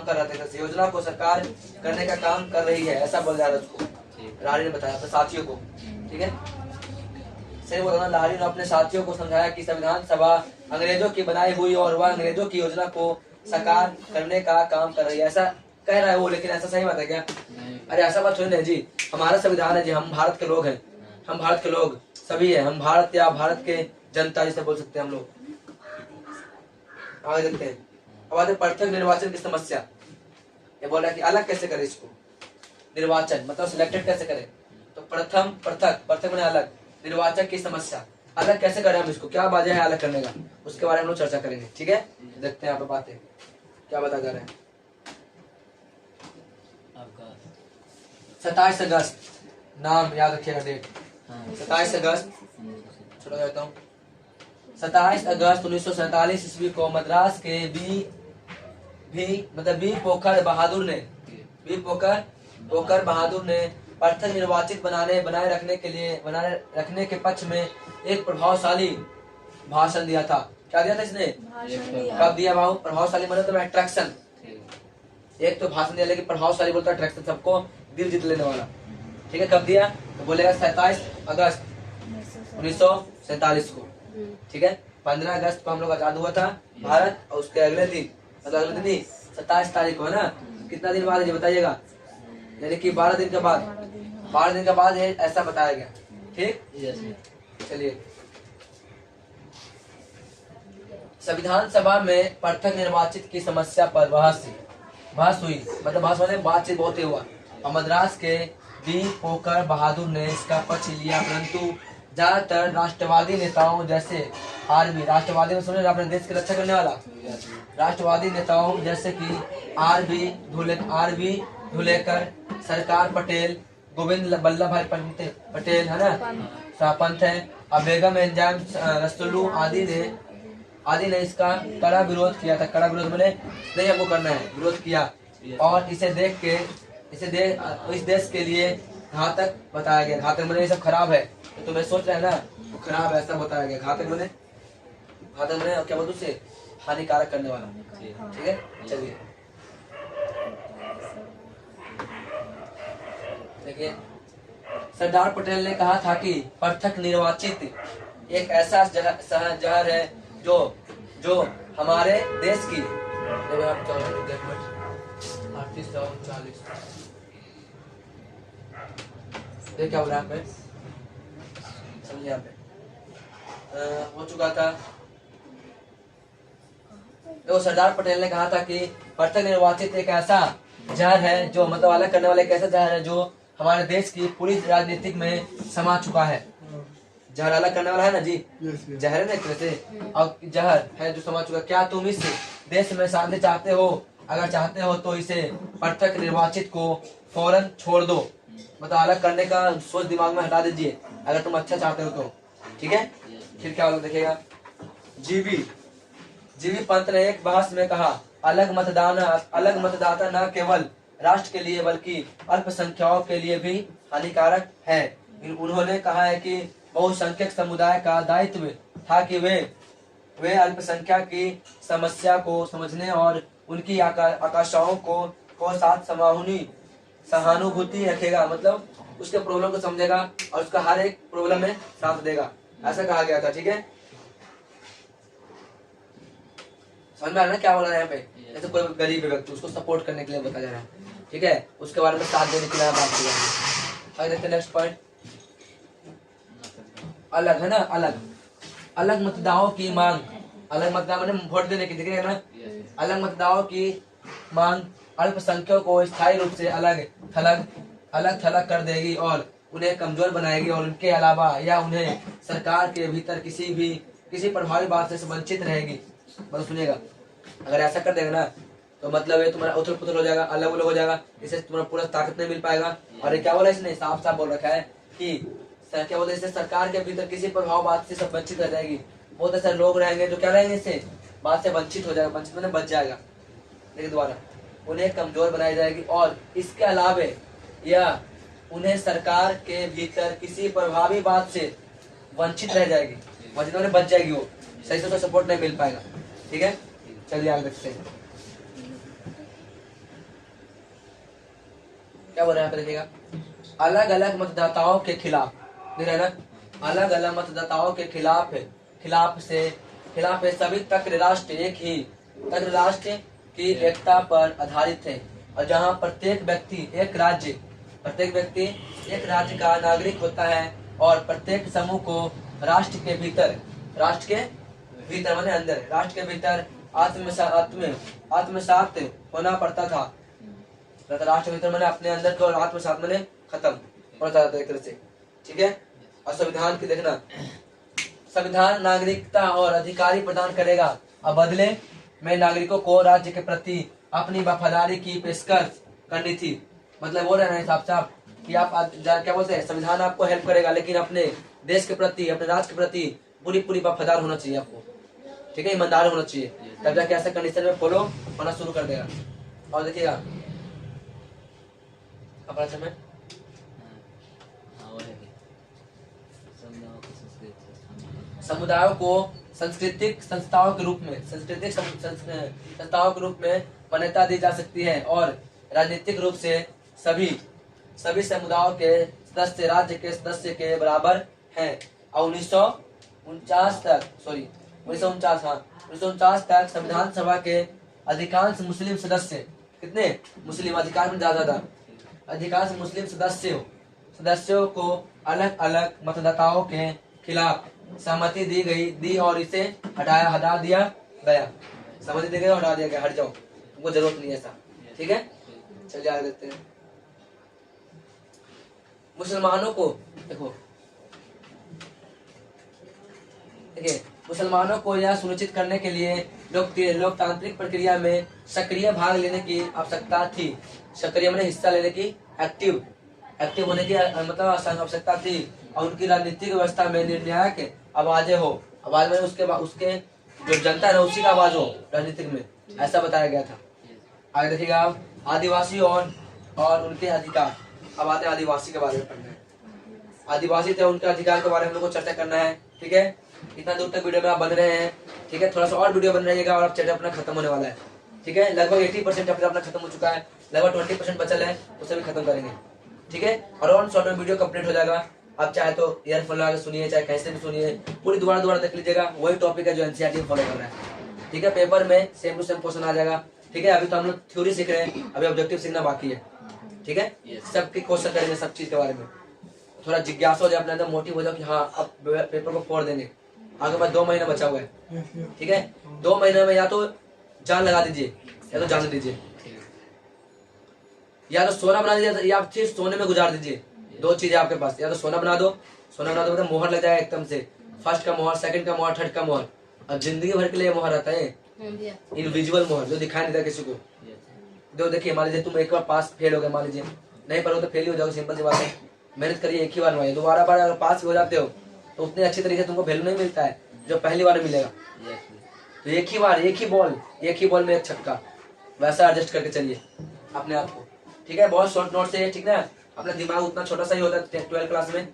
कर रहा था, योजना को सरकार करने का काम कर रही है, ऐसा बोल रहा है उसको। लारी ने बताया अपने साथियों को, ठीक है, सही बोला ना। लारी ने अपने साथियों को समझाया कि संविधान सभा अंग्रेजों की बनाई हुई और वह अंग्रेजों की योजना को साकार करने का काम कर रही है, ऐसा कह रहा है वो। लेकिन ऐसा सही बात है क्या? अरे ऐसा बात थोड़ी नहीं जी, हमारा संविधान है जी, हम भारत के लोग हैं, हम भारत के लोग सभी है, हम भारत या भारत के जनता जिसे बोल सकते हैं हम लोग। आगे देखते हैं, अब आते पृथक निर्वाचन की समस्या। ये बोल रहा है कि अलग कैसे करें इसको, निर्वाचन मतलब सिलेक्टेड कैसे करें। तो प्रथम पृथक मैंने अलग, निर्वाचन की समस्या, अलग कैसे करें हम इसको, क्या वजह है अलग करने का, उसके बारे में हम लोग चर्चा करेंगे, ठीक है। देखते हैं यहाँ पे बातें क्या बता जा रहे हैं। 27 अगस्त, नाम याद रखिएगा डेट, 27 अगस्त, छोटा कहता हूँ, 27 अगस्त 1947 ईस्वी को मद्रास के बी पोखर बहादुर ने पृथक निर्वाचित बनाए रखने के पक्ष में एक प्रभावशाली भाषण दिया था। क्या दिया था इसने? कब दिया भाव? प्रभावशाली मतलब अट्रैक्शन। एक तो भाषण दिया, लेकिन प्रभावशाली बोलता अट्रैक्शन, सबको दिल जीत लेने वाला, ठीक है। कब दिया? तो बोलेगा 27 अगस्त 1947 को, ठीक है। 15 अगस्त को हम लोग आजाद हुआ था भारत, और उसके अगले दिन मतलब अगले दिन 27 तारीख को है ना, कितना दिन बाद है बताइएगा, यानी कि 12 दिन के बाद, 12 दिन के बाद ऐसा बताया गया, ठीक। चलिए, संविधान सभा में पृथक निर्वाचित की समस्या पर बहस हुई, मतलब बहस में बातचीत बहुत ही हुआ, और मद्रास के बी पोखर बहादुर ने इसका पक्ष लिया, परंतु ज्यादातर राष्ट्रवादी नेताओं जैसे आरबी, राष्ट्रवादी में समझे अपने देश की रक्षा करने वाला, राष्ट्रवादी नेताओं जैसे कि आरबी धुलेकर, सरकार पटेल, गोविंद वल्लभ भाई पटेल है ना, पंथ है, और बेगम एंजाम रस्तुल्लू आदि ने इसका कड़ा विरोध किया था। कड़ा विरोध मैंने नहीं आपको करना है, विरोध किया, और इस देश के लिए घातक बताया गया। घातक मैंने ये सब खराब है, तो मैं सोच रहा है ना, तो खराब है ऐसा बताया गया। घातक मैंने क्या बोलते उसे, हानिकारक करने वाला, ठीक है। चलिए देखिए, सरदार पटेल ने कहा था कि पृथक निर्वाचित एक ऐसा जहर है जो हमारे देश की क्या हो रहा है, समझिए यहाँ पे हो चुका था। तो सरदार पटेल ने कहा था कि पृथक निर्वाचित एक ऐसा जहर है, जो मतलब अलग करने वाला एक ऐसा जहर है जो हमारे देश की पूरी राजनीतिक में समा चुका है। जहर अलग करने वाला है ना जी, जहर है ना एक तरह से, और जहर है जो समा चुका। क्या तुम इस देश में शांति चाहते हो? अगर चाहते हो तो इसे पृथक निर्वाचित को फौरन छोड़ दो, मतलब अलग करने का सोच दिमाग में हटा दीजिए, अगर तुम अच्छा चाहते हो तो, ठीक है। फिर क्या होगा देखिएगा, जीवी पंत ने एक बहस में कहा, अलग मतदाता न केवल राष्ट्र के लिए बल्कि अल्पसंख्यकों के लिए भी हानिकारक है। उन्होंने कहा है कि बहुसंख्यक समुदाय का दायित्व था कि वे अल्पसंख्यक की समस्या को समझने और उनकी आकांक्षाओं को साथ सहानुभूति रखेगा, मतलब उसके प्रॉब्लम को समझेगा और उसका हर एक प्रॉब्लम में साथ देगा, ऐसा कहा गया था, ठीक है। समझ में आ रहा है क्या बोल रहा है यहाँ पे? जैसे कोई गरीब व्यक्ति, उसको सपोर्ट करने के लिए बताया जा रहा है, ठीक है, उसके बारे में साथ देने के लिए बात की जाएगी। आगे देखते हैं नेक्स्ट पॉइंट, अलग है ना, अलग मतदाताओं की मांग, अलग मतदाता मैंने वोट देने की, देखिए ना, अलग मतदाताओं की मांग अल्पसंख्यकों को स्थायी रूप से अलग थलग कर देगी और उन्हें कमजोर बनाएगी, और उनके अलावा या उन्हें सरकार के भीतर किसी प्रभावी बात से वंचित रहेगी। मतलब सुनिएगा, अगर ऐसा कर देगा ना तो मतलब ये तुम्हारा उथल पुथल हो जाएगा, अलग हो जाएगा, इससे तुम्हारा पूरा ताकत नहीं मिल पाएगा। और ये क्या बोला इसने, साफ बोल रखा है कि क्या बोलते हैं, सरकार के भीतर किसी प्रभाव बात से सब वंचित रह जाएगी। बहुत ऐसे लोग रहेंगे जो क्या रहेंगे, इससे बात से वंचित हो जाएगा, वंचित में बच जाएगा, लेकिन द्वारा उन्हें कमजोर बनाई जाएगी, और इसके अलावे या उन्हें सरकार के भीतर किसी प्रभावी बात से वंचित रह जाएगी। मस्जिदों में बच जाएगी, वो सही से उसको सपोर्ट नहीं मिल पाएगा। ठीक है, चलिए आगे देखते हैं क्या बोल रहे हैं, यहाँ पे देखिएगा। अलग अलग मतदाताओं के खिलाफ, देख रहे हैं ना, अलग अलग मतदाताओं के खिलाफ सभी तक्र राष्ट्र एक ही तक्र राष्ट्र की एकता पर आधारित है, और जहाँ प्रत्येक व्यक्ति एक राज्य का नागरिक होता है, और प्रत्येक समूह को राष्ट्र के भीतर माने अंदर, राष्ट्र के भीतर आत्मसात होना पड़ता था। राष्ट्र के भीतर मैंने अपने अंदर को आत्मसात मैंने खत्म होता था एक तरह से। ठीक है, और संविधान की देखना, संविधान नागरिकता और अधिकारी प्रदान करेगा, और बदले में नागरिकों को राज्य के प्रति अपनी वफादारी की पेशकश करनी थी। मतलब वो रहना हिसाब साफ कि आप क्या बोलते हैं, संविधान आपको हेल्प करेगा, लेकिन अपने देश के प्रति, अपने राज्य के प्रति पूरी वफादार होना चाहिए आपको। ठीक है, ईमानदार होना चाहिए, तब जाके ऐसा कंडीशन में फॉलो होना शुरू कर देगा। और देखिएगा अपना समय समुदायों को सांस्कृतिक संस्थाओं के रूप में मान्यता दी जा सकती है, और राजनीतिक रूप से सभी समुदायों के सदस्य राज्य के सदस्य के बराबर हैं। और 1949 तक संविधान सभा के अधिकांश मुस्लिम सदस्य, कितने मुस्लिम, अधिकार में ज्यादा, अधिकांश मुस्लिम सदस्यों को अलग अलग मतदाताओं के खिलाफ सहमति दी और इसे हटा दिया गया। सहमति दी गई और हटा दिया गया, हट जाओ, तुमको जरूरत नहीं है ऐसा। ठीक है, चलिए आगे देखते हैं। मुसलमानों को देखिए, मुसलमानों को यह सुनिश्चित करने के लिए लोकतांत्रिक प्रक्रिया में सक्रिय भाग लेने की आवश्यकता थी। सक्रिय में हिस्सा लेने की, एक्टिव होने की मतलब आवश्यकता थी, और उनकी राजनीतिक व्यवस्था में निर्णायक आवाजें हो, आवाज में उसके जो जनता है उसी का आवाज हो राजनीतिक में, ऐसा बताया गया था। आगे देखिएगा आप, आदिवासी और उनके अधिकार। अब आते हैं आदिवासी के बारे में पढ़ना है। आदिवासी थे, उनके अधिकार के बारे में हम लोग को चर्चा करना है। ठीक है, इतना दूर तक वीडियो में आप बन रहे हैं। ठीक है, थोड़ा सा और वीडियो बन रहेगा और अब चैप्टर अपना खत्म होने वाला है। ठीक है, लगभग 80% चैप्टर अपना खत्म हो चुका है, लगभग 20% बचल है, उसे भी खत्म करेंगे। ठीक है, और ऑन शॉर्ट में वीडियो कंप्लीट हो जाएगा। आप चाहे तो ईयरफोन लगा के सुनिए, चाहे कैसे भी सुनिए, पूरी दोबारा देख लीजिएगा। वही टॉपिक है जो एनसीईआरटी फॉलो कर रहा है। ठीक है, पेपर में सेम टू सेम क्वेश्चन आ जाएगा। ठीक है, अभी तो हम लोग थ्योरी सीख रहे हैं, अभी ऑब्जेक्टिव सीखना बाकी है। ठीक है, सबके क्वेश्चन करेंगे, सब चीज के बारे में थोड़ा जिज्ञासा हो जाए, अपने अंदर मोटिव हो जाए कि हाँ अब पेपर को फोड़ देंगे। आगे बाद 2 महीना बचा हुआ है। ठीक है, 2 महीने में या तो जान लगा दीजिए या तो जान दीजिए, या तो सोना बना दीजिए या फिर सोने में गुजार दीजिए। 2 चीजें आपके पास, या तो सोना बना दो मतलब मोहर लग जाएगा एकदम से, फर्स्ट का मोहर, सेकंड का मोहर, थर्ड का मोहर। और जिंदगी भर के लिए मोहर आता है, इनविजिबल मोहर, जो दिखाई नहीं देता किसी को। जो देखिए, मान लीजिए तुम एक बार पास फेल हो गए, मान लीजिए नहीं पढ़ो तो फेल ही हो जाओगे, सिंपल सी बात है। मेहनत करिए, एक ही बार में, दोबारा बार अगर पास भी हो जाते हो तो उतने अच्छे तरीके से तुमको वैल्यू नहीं मिलता है जो पहली बार में मिलेगा। तो एक ही बार, एक ही बॉल में एक छक्का, वैसा एडजस्ट करके चलिए अपने आप को। ठीक है, बहुत शॉर्ट नोट से, ठीक ना। अपना दिमाग उतना छोटा सा ही होता है 12th क्लास में,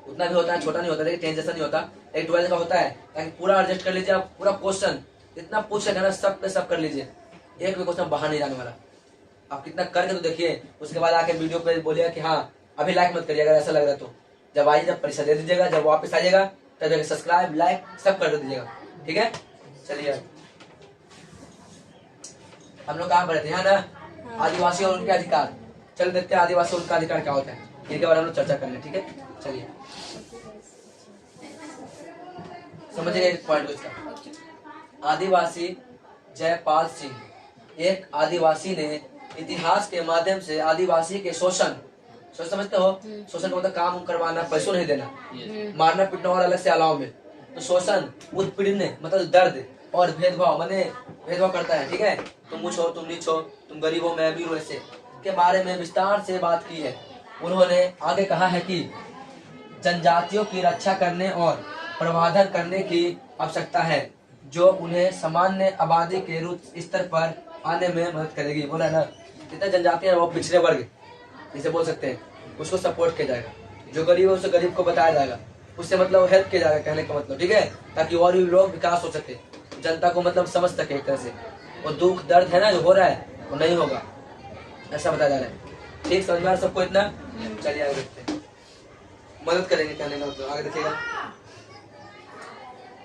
उतना भी होता है, छोटा नहीं होता, लेकिन 10 जैसा नहीं होता, एक 12th का होता है, ताकि पूरा एडजस्ट कर लीजिए आप। पूरा क्वेश्चन जितना पूछ सके ना, सब पे सब कर लीजिए, एक भी क्वेश्चन बाहर नहीं जाने वाला। आप कितना करके तो देखिए, उसके बाद आके वीडियो पे बोलिएगा कि हाँ अभी लाइक मत करिएगा, ऐसा लग रहा है तो जब आइए, जब परीक्षा दे दीजिएगा, जब वापस आइएगा तब जाके सब्सक्राइब, लाइक सब कर दीजिएगा। ठीक है, चलिए हम लोग कहाँ पढ़े थे, यहाँ ना, आदिवासी और उनके अधिकार। चल देखते हैं आदिवासी और उनका अधिकार क्या होता है, इनके बारे में हम लोग चर्चा करना है। ठीक है, चलिए समझिए एक पॉइंट इसका। आदिवासी जयपाल सिंह, एक आदिवासी ने इतिहास के माध्यम से आदिवासी के शोषण समझते हो, शोषण मतलब काम करवाना, पैसों नहीं देना, मारना पीटना और अलग से अलाव में, तो शोषण, उत्पीड़न मतलब दर्द और भेदभाव, माने भेदभाव करता है। ठीक है, तुम ऊंच हो, तुम नीच हो, तुम गरीब हो, मैं अमीर हूं, ऐसे के बारे में विस्तार से बात की है। उन्होंने आगे कहा है कि जनजातियों की रक्षा करने और प्रवर्धन करने की आवश्यकता है, जो उन्हें सामान्य आबादी के रूप स्तर पर आने में मदद करेगी। बोला ना, जितने जनजातियां वो पिछड़े वर्ग जिसे बोल सकते हैं, उसको सपोर्ट किया जाएगा। जो गरीब है उसे गरीब को बताया जाएगा, उससे मतलब हेल्प किया जाएगा, कहने का मतलब, ठीक है, ताकि और भी लोग विकास हो सके, जनता को मतलब समझ सके एक तरह से, और दुख दर्द है ना जो हो रहा है वो नहीं होगा, ऐसा बताया जा रहा है। ठीक, समझ में आ रहा है सबको इतना? चलिए आगे देखते हैं, मदद करेंगे कहने का मतलब, आगे देखिएगा।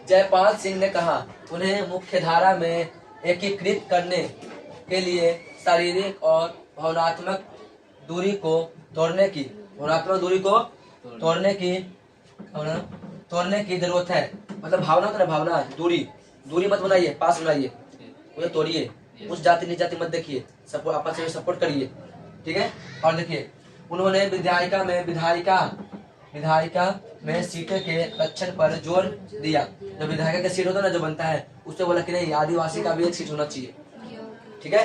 जयपाल सिंह ने कहा, उन्हें मुख्य धारा में एकीकृत करने के लिए शारीरिक और भावनात्मक दूरी को तोड़ने की तोड़ने की जरूरत है। मतलब भावना का ना, भावना दूरी मत बनाइए, पास बनाइए, उसे तोड़िए, उस जाति निज जाति मत देखिए, सबको आपस में सपोर्ट करिए, ठीक है। और देखिए, उन्होंने विधायिका में सीटों के रक्षण पर जोर दिया। जो विधायिका का सीट होता है ना, जो बनता है, उससे बोला कि नहीं, आदिवासी का भी एक सीट होना चाहिए, ठीक है।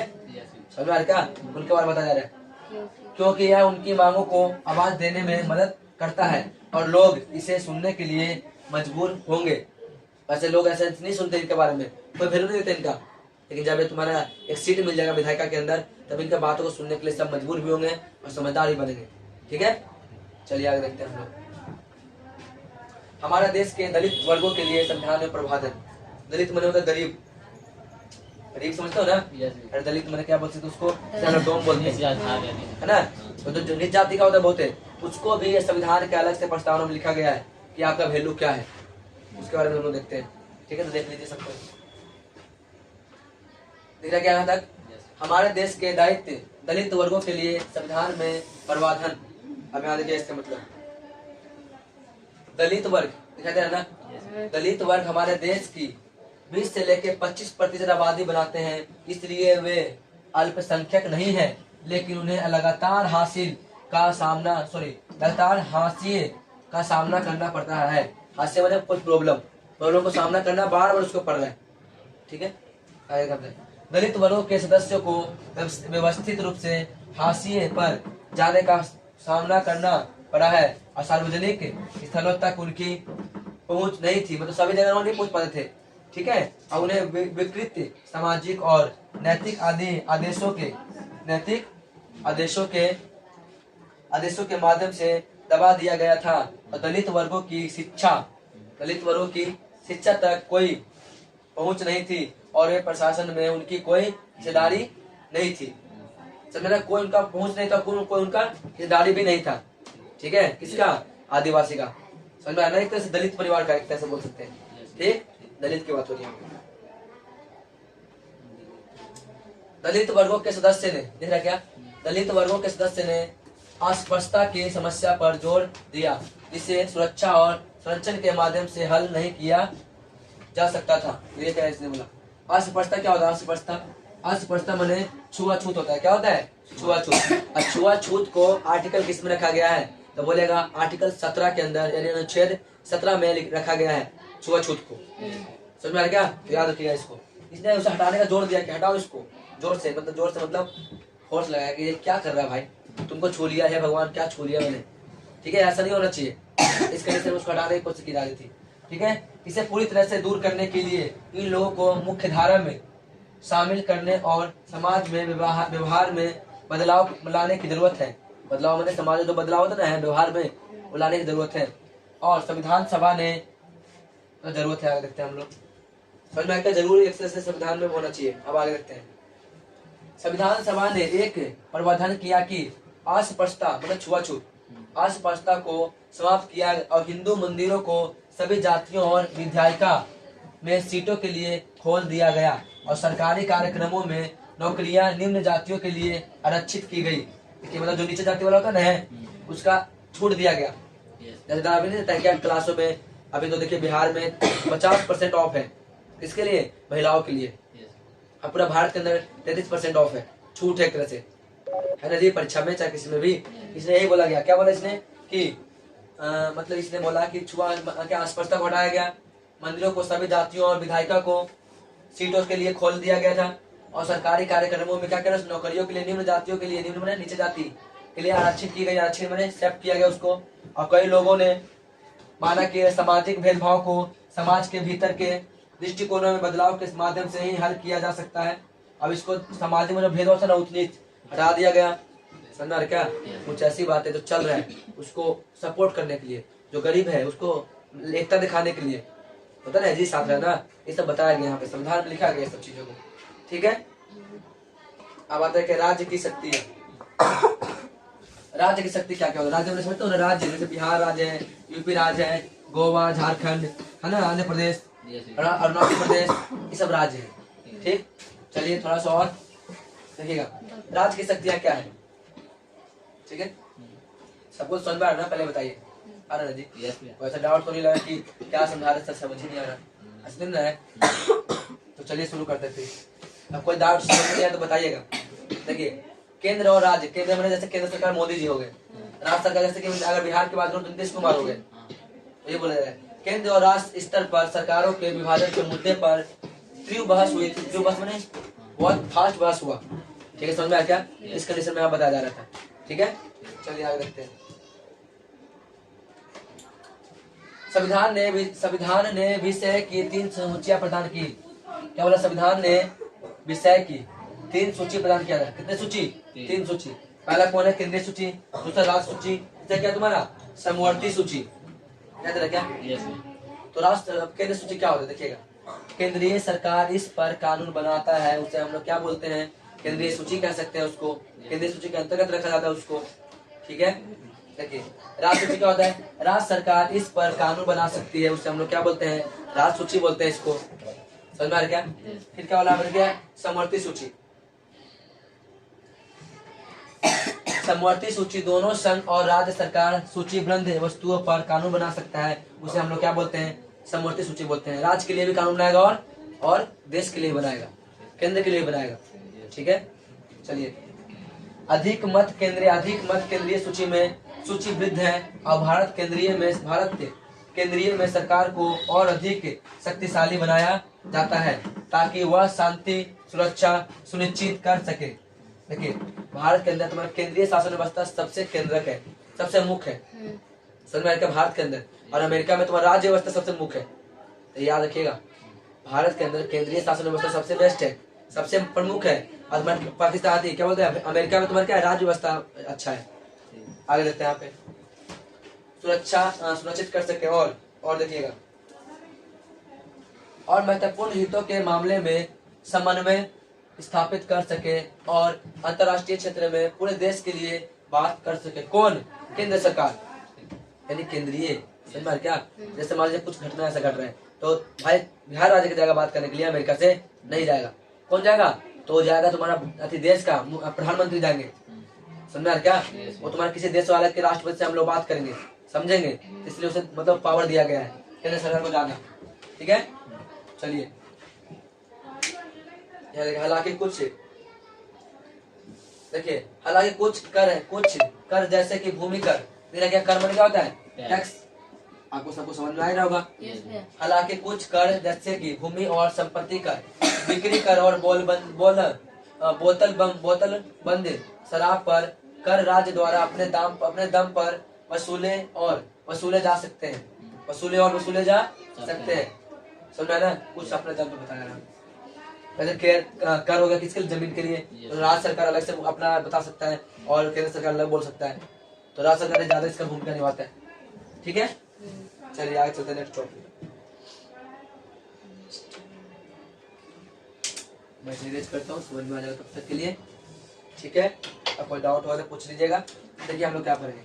समझ में आ रहा है क्या? उनके बारे में बताया जा रहा है, क्योंकि यह उनकी मांगों को आवाज देने में मदद करता है और लोग इसे सुनने के लिए मजबूर होंगे। वैसे लोग ऐसे नहीं सुनते इनके बारे में, कोई वैल्यू नहीं देते इनका, लेकिन जब ये तुम्हारा एक सीट मिल जाएगा विधायिका के अंदर, तब इनका बातों को सुनने के लिए सब मजबूर भी होंगे और समझदार भी बनेंगे, ठीक है। चलिए आगे देखते हैं हम लोग। हमारे देश के दलित वर्गों के लिए संविधान में प्रावधान। दलित मने होता गरीब, गरीब समझते हो ना? अरे दलित मने क्या बोलते थे उसको, डोम बोलते हैं, है ना। तो जो निज जाति का होता है बहुत है, उसको भी ये संविधान के अलग से प्रस्तावना में लिखा गया है कि आपका वैल्यू क्या है, उसके बारे में हम लोग देखते हैं, ठीक है। तो देख लीजिए सबको, दिख रहा क्या यहाँ तक? हमारे देश के दलित वर्गों के लिए संविधान में प्रावधान। अब यहाँ देखिए इसका मतलब, दलित वर्ग दिखाई दे रहा है ना? दलित वर्ग हमारे देश की 20 से लेकर 25% आबादी बनाते हैं, इसलिए वे अल्पसंख्यक नहीं है, लेकिन उन्हें लगातार हाशिए का सामना करना पड़ता है। हाशिए मतलब कुछ प्रॉब्लम को सामना करना बार बार उसको पड़ रहा है, ठीक है। आगे करते हैं। दलित वर्गों के सदस्यों को व्यवस्थित रूप से हाशिए पर जाने का सामना करना पड़ा है और सार्वजनिक स्थलों तक उनकी पहुंच नहीं थी, मतलब सभी जगह नहीं पहुंच पाते थे, ठीक है। और उन्हें विकृत सामाजिक और नैतिक आदेशों के माध्यम से दबा दिया गया था और दलित वर्गों की शिक्षा तक कोई पहुंच नहीं थी और वे प्रशासन में उनकी कोई हिस्सेदारी नहीं थी। समझना, कोई उनका पहुंच नहीं था, कोई उनका हिस्सेदारी भी नहीं था, ठीक है। किसका? आदिवासी का। समझ में आया ना? एक तरह से दलित परिवार का, एक तरह से बोल सकते हैं, ठीक। दलित की बात हो रही है। दलित वर्गों के सदस्य ने, देख रहा क्या? दलित वर्गों के सदस्य ने अस्पृश्यता की समस्या पर जोर दिया, जिसे सुरक्षा और संरक्षण के माध्यम से हल नहीं किया जा सकता था। ये क्या इसने बोला? अस्पृश्यता क्या होता है? अस्पृश्यता माने छुआछूत होता है। क्या होता है? छुआछूत। छुआछूत को आर्टिकल किस में रखा गया है? तो बोलेगा आर्टिकल 17 के अंदर, यानी अनुच्छेद 17 में रखा गया है छुआछूत को। समझ में आ गया? तो याद रखिएगा इसको। इसने उसे हटाने का जोर दिया कि हटाओ इसको, जोर से मतलब फोर्स लगाया कि ये क्या कर रहा है भाई, तुमको छू लिया है भगवान, क्या छू लिया मैंने, ठीक है। ऐसा नहीं होना चाहिए, इस कंडीशन में उसको हटाने की कोशिश की जा रही थी, ठीक है। इसे पूरी तरह से दूर करने के लिए इन लोगों को मुख्य धारा में शामिल करने और समाज में व्यवहार में बदलाव लाने की जरूरत है। बदलाव मैंने समाज में जो बदलाव होता है व्यवहार में, वो लाने की जरूरत है। और संविधान सभा ने तो जरूरत है, आगे देखते हैं हम लोग। समझ में आएगा? जरूरी एक से संविधान में होना चाहिए। अब आगे देखते हैं। संविधान सभा ने एक प्रावधान किया कि अस्पृश्यता मतलब छुआछूत, अस्पृश्यता को समाप्त किया और हिंदू मंदिरों को सभी जातियों और विधायिका में सीटों के लिए खोल दिया गया और सरकारी कार्यक्रमों में नौकरियां निम्न जातियों के लिए आरक्षित की गई। देखिए, मतलब जो नीचे जाति वाला होता है उसका छूट दिया गया। जैसे अभी नहीं देता क्या क्लासों में, अभी तो देखिए बिहार में 50% ऑफ है, इसके लिए महिलाओं के लिए। अब पूरा भारत के अंदर 33% ऑफ है, छूट है एक तरह से, है ना जी। परीक्षा में चाहे किसी में भी इसने यही बोला गया। क्या बोला इसने कि मतलब इसने बोला कि अस्पृश्यता को हटाया गया, मंदिरों को सभी जातियों और विधायिका को सीटों के लिए खोल दिया गया था और सरकारी कार्यक्रमों में क्या कह रहा, नौकरियों के लिए निम्न जातियों के लिए, निम्न नीचे जाति के लिए आरक्षित की गई, आरक्षित मैंने एक्सेप्ट किया गया उसको। और कई लोगों ने माना कि सामाजिक भेदभाव को समाज के भीतर के दृष्टिकोणों में बदलाव के माध्यम से ही हल किया जा सकता है। अब इसको समाज में जो भेदभाव था ना, उच नीच हटा दिया गया। समझा क्या? कुछ ऐसी बातें जो चल रहा है उसको सपोर्ट करने के लिए, जो गरीब है उसको एकता दिखाने के लिए होता है जी, साथ रहना, ये सब बताया गया यहाँ पे, संविधान में लिखा गया सब चीजों को। ठीक है, अब आता है कि राज्य की शक्ति है। राज्य की शक्ति क्या क्या होता है? राज्य में समझते हो ना, राज्य जैसे बिहार राज्य है, यूपी राज्य है, गोवा, झारखंड है ना, आंध्र प्रदेश, अरुणाचल प्रदेश, ये सब राज्य है। ठीक, चलिए थोड़ा सा और देखिएगा, राज्य की शक्तियाँ क्या है। ठीक है, सबको समझ में आ रहा ना, पहले बताइए। आ रहा है जी? वैसा डाउट तो नहीं लगा कि क्या समझा रहे, समझ ही नहीं आ रहा, असली में है। तो चलिए शुरू करते थे। अब कोई डाउट समझ नहीं आया तो बताइएगा। देखिए, केंद्र और राज्य, केंद्र में जैसे केंद्र सरकार मोदी जी हो गए, राज्य सरकार जैसे कि अगर बिहार की बात करूं तो नीतीश कुमार हो गए, तो ये बोला जाए केंद्र और राज्य स्तर पर सरकारों के विभाजन के मुद्दे पर तीव्र बहस हुई थी। तीव्र बहस मैंने बहुत फास्ट बहस हुआ। ठीक है, समझ में आया क्या? इस कंडीशन में बताया जा रहा था। ठीक है, चलिए आगे देखते हैं। संविधान ने विषय की 3 सूचियां प्रदान की। क्या बोला? संविधान ने विषय की 3 सूची प्रदान किया था। कितने सूची? 3 सूची। पहला कौन है? केंद्रीय सूची, दूसरा राज्य सूची, तीसरा क्या तुम्हारा? समवर्ती सूची। याद रहा क्या? तो राष्ट्र केंद्रीय सूची क्या होता है देखिएगा, केंद्रीय सरकार इस पर कानून बनाता है, उसे हम लोग क्या बोलते हैं? केंद्रीय सूची कह सकते हैं उसको, केंद्रीय सूची के अंतर्गत रखा जाता है उसको। ठीक है, देखिए राज्य सूची क्या होता है? राज्य सरकार इस पर कानून बना सकती है, उसे हम लोग क्या बोलते हैं? राज्य सूची बोलते हैं इसको। समझ में आ रहा क्या? फिर क्या बोला हमने? क्या? समवर्ती सूची। समवर्ती सूची दोनों संघ और राज्य सरकार सूचीबद्ध वस्तुओं पर कानून बना सकता है, उसे हम लोग क्या बोलते हैं? समवर्ती सूची बोलते हैं। राज्य के लिए भी कानून बनाएगा और देश के लिए बनाएगा, केंद्र के लिए बनाएगा। ठीक है, चलिए अधिक मत केंद्रीय सूची में सूचीबद्ध है और भारत केंद्रीय में सरकार को और अधिक शक्तिशाली बनाया जाता है ताकि वह शांति सुरक्षा सुनिश्चित कर सके। देखिए भारत के अंदर तुम्हारा केंद्रीय शासन व्यवस्था सबसे केंद्रक है, सबसे मुख्य है। समझ में आया? भारत के अंदर, और अमेरिका में तुम्हारा राज्य व्यवस्था सबसे मुख्य है। तो याद रखिएगा, भारत के अंदर केंद्रीय शासन व्यवस्था सबसे बेस्ट है, सबसे प्रमुख है। और पाकिस्तान क्या बोलते हैं? अमेरिका में तुम्हारा क्या है? राज्य व्यवस्था अच्छा है। आगे देखते हैं यहाँ पे, सुरक्षा सुनिश्चित कर सके और देखिएगा, और महत्वपूर्ण हितों के मामले में समन्वय स्थापित कर सके और अंतर्राष्ट्रीय क्षेत्र में पूरे देश के लिए बात कर सके। कौन? केंद्र सरकार, यानी केंद्रीय। समझ में क्या? जैसे मान लीजिए कुछ घटना ऐसा घट रहा है तो भाई बिहार राज्य की जाएगा बात करने के लिए, अमेरिका से नहीं जाएगा। कौन जाएगा? तो जाएगा तुम्हारा देश का प्रधानमंत्री जाएंगे। समझ में क्या? वो तुम्हारे किसी देश वाले के राष्ट्रपति से हम लोग बात करेंगे, समझेंगे, इसलिए उसे मतलब पावर दिया गया है केंद्र सरकार को जाना। ठीक है, चलिए हालांकि कुछ देखिए, हालांकि कुछ कर जैसे कि भूमि कर, मेरा क्या कर मन क्या होता है? टैक्स। आपको सबको समझ में आ रहा होगा। हालांकि कुछ कर जैसे कि भूमि और संपत्ति कर, बिक्री कर और बोतल बंद शराब पर कर राज्य द्वारा अपने दम पर वसूले जा सकते हैं। वसूले जा सकते हैं। समझा ना? कुछ अपने दम पर बताया रहा। वैसे कर हो गया किसके लिए? जमीन के लिए। तो राज्य सरकार अलग से अपना बता सकता है और केंद्र सरकार अलग बोल सकता है। तो राज्य सरकार ज्यादा इसका भूमिका निभाता है। ठीक है, चलिए आगे चलते हैं नेक्स्ट टॉपिक। मैं सीरीज करता हूँ, समझ में आ जाएगा तब तक के लिए। ठीक है, अब कोई डाउट हो तो पूछ लीजिएगा। देखिए हम लोग क्या करेंगे,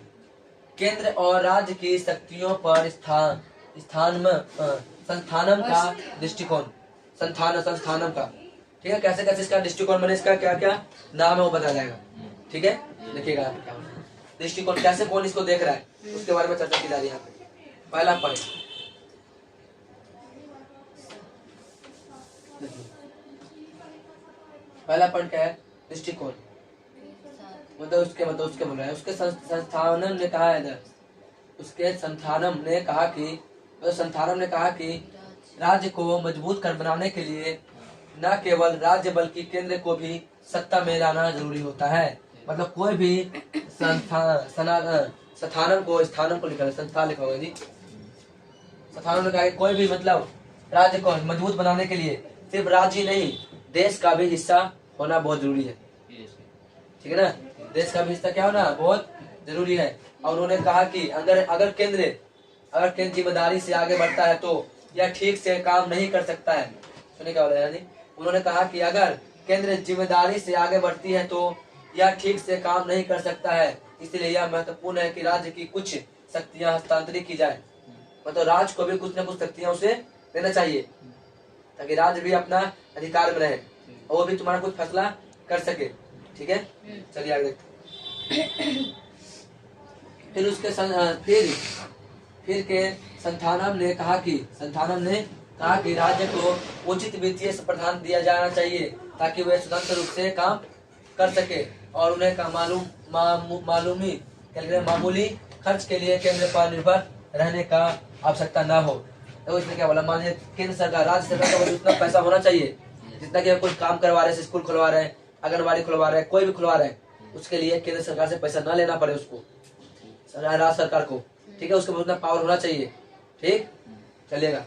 केंद्र और राज्य की शक्तियों पर संस्थानम का दृष्टिकोण, संस्थानम का। ठीक है, कैसे कैसे इसका दृष्टिकोण बने, इसका क्या क्या नाम है वो बताया जाएगा। ठीक है, देखिएगा क्या दृष्टिकोण, कैसे कौन इसको देख रहा है, उसके बारे में चर्चा की जा रही है यहाँ पे। पहला पॉइंट, पहला पॉइंट क्या है? दृष्टिकोण। मतलब उसके बोल रहा है, उसके संस्थानम ने कहा है, उसके संस्थानम ने कहा कि राज्य को मजबूत कर बनाने के लिए न केवल राज्य बल्कि केंद्र को भी सत्ता में लाना जरूरी होता है। मतलब कोई भी स्थानम को लिखा है, संस्थान लिखा होगा जी। स्थानम ने कहा कोई भी मतलब राज्य को मजबूत बनाने के लिए सिर्फ राज्य नहीं, देश का भी हिस्सा होना बहुत जरूरी है। ठीक है ना? देश का भी हिस्सा क्या होना बहुत जरूरी है। और उन्होंने कहा कि अगर अगर केंद्र जिम्मेदारी से आगे बढ़ता है तो यह ठीक से काम नहीं कर सकता है। सुनिए क्या बोला यानी, उन्होंने कहा कि अगर केंद्र जिम्मेदारी से आगे बढ़ती है तो यह ठीक से काम नहीं कर सकता है, इसलिए यह महत्वपूर्ण है कि राज्य की कुछ शक्तियां हस्तांतरित की जाए। मतलब राज्य को भी कुछ न कुछ शक्तियां उसे देना चाहिए ताकि राज्य भी अपना अधिकार में रहे और वो भी तुम्हारा कुछ फैसला कर सके। ठीक है, चलिए आगे देखते हैं। फिर उसके फिर के संथानम ने कहा कि राज्य को उचित वित्तीय प्रावधान दिया जाना चाहिए ताकि वे स्वतंत्र रूप से काम कर सके और उन्हें का मामूली खर्च के लिए केंद्र पर निर्भर रहने का आवश्यकता न हो। तो इसने क्या बोला, मान लीजिए केंद्र सरकार, राज्य सरकार का उतना पैसा होना चाहिए जितना कि कोई काम करवा रहे हैं, स्कूल खुलवा रहे हैं, आंगनबाड़ी खुलवा रहे हैं, कोई भी खुलवा रहे हैं, उसके लिए केंद्र सरकार से पैसा न लेना पड़े उसको, राज्य सरकार को। ठीक है, उसके पास उतना पावर होना चाहिए। ठीक, चलिएगा।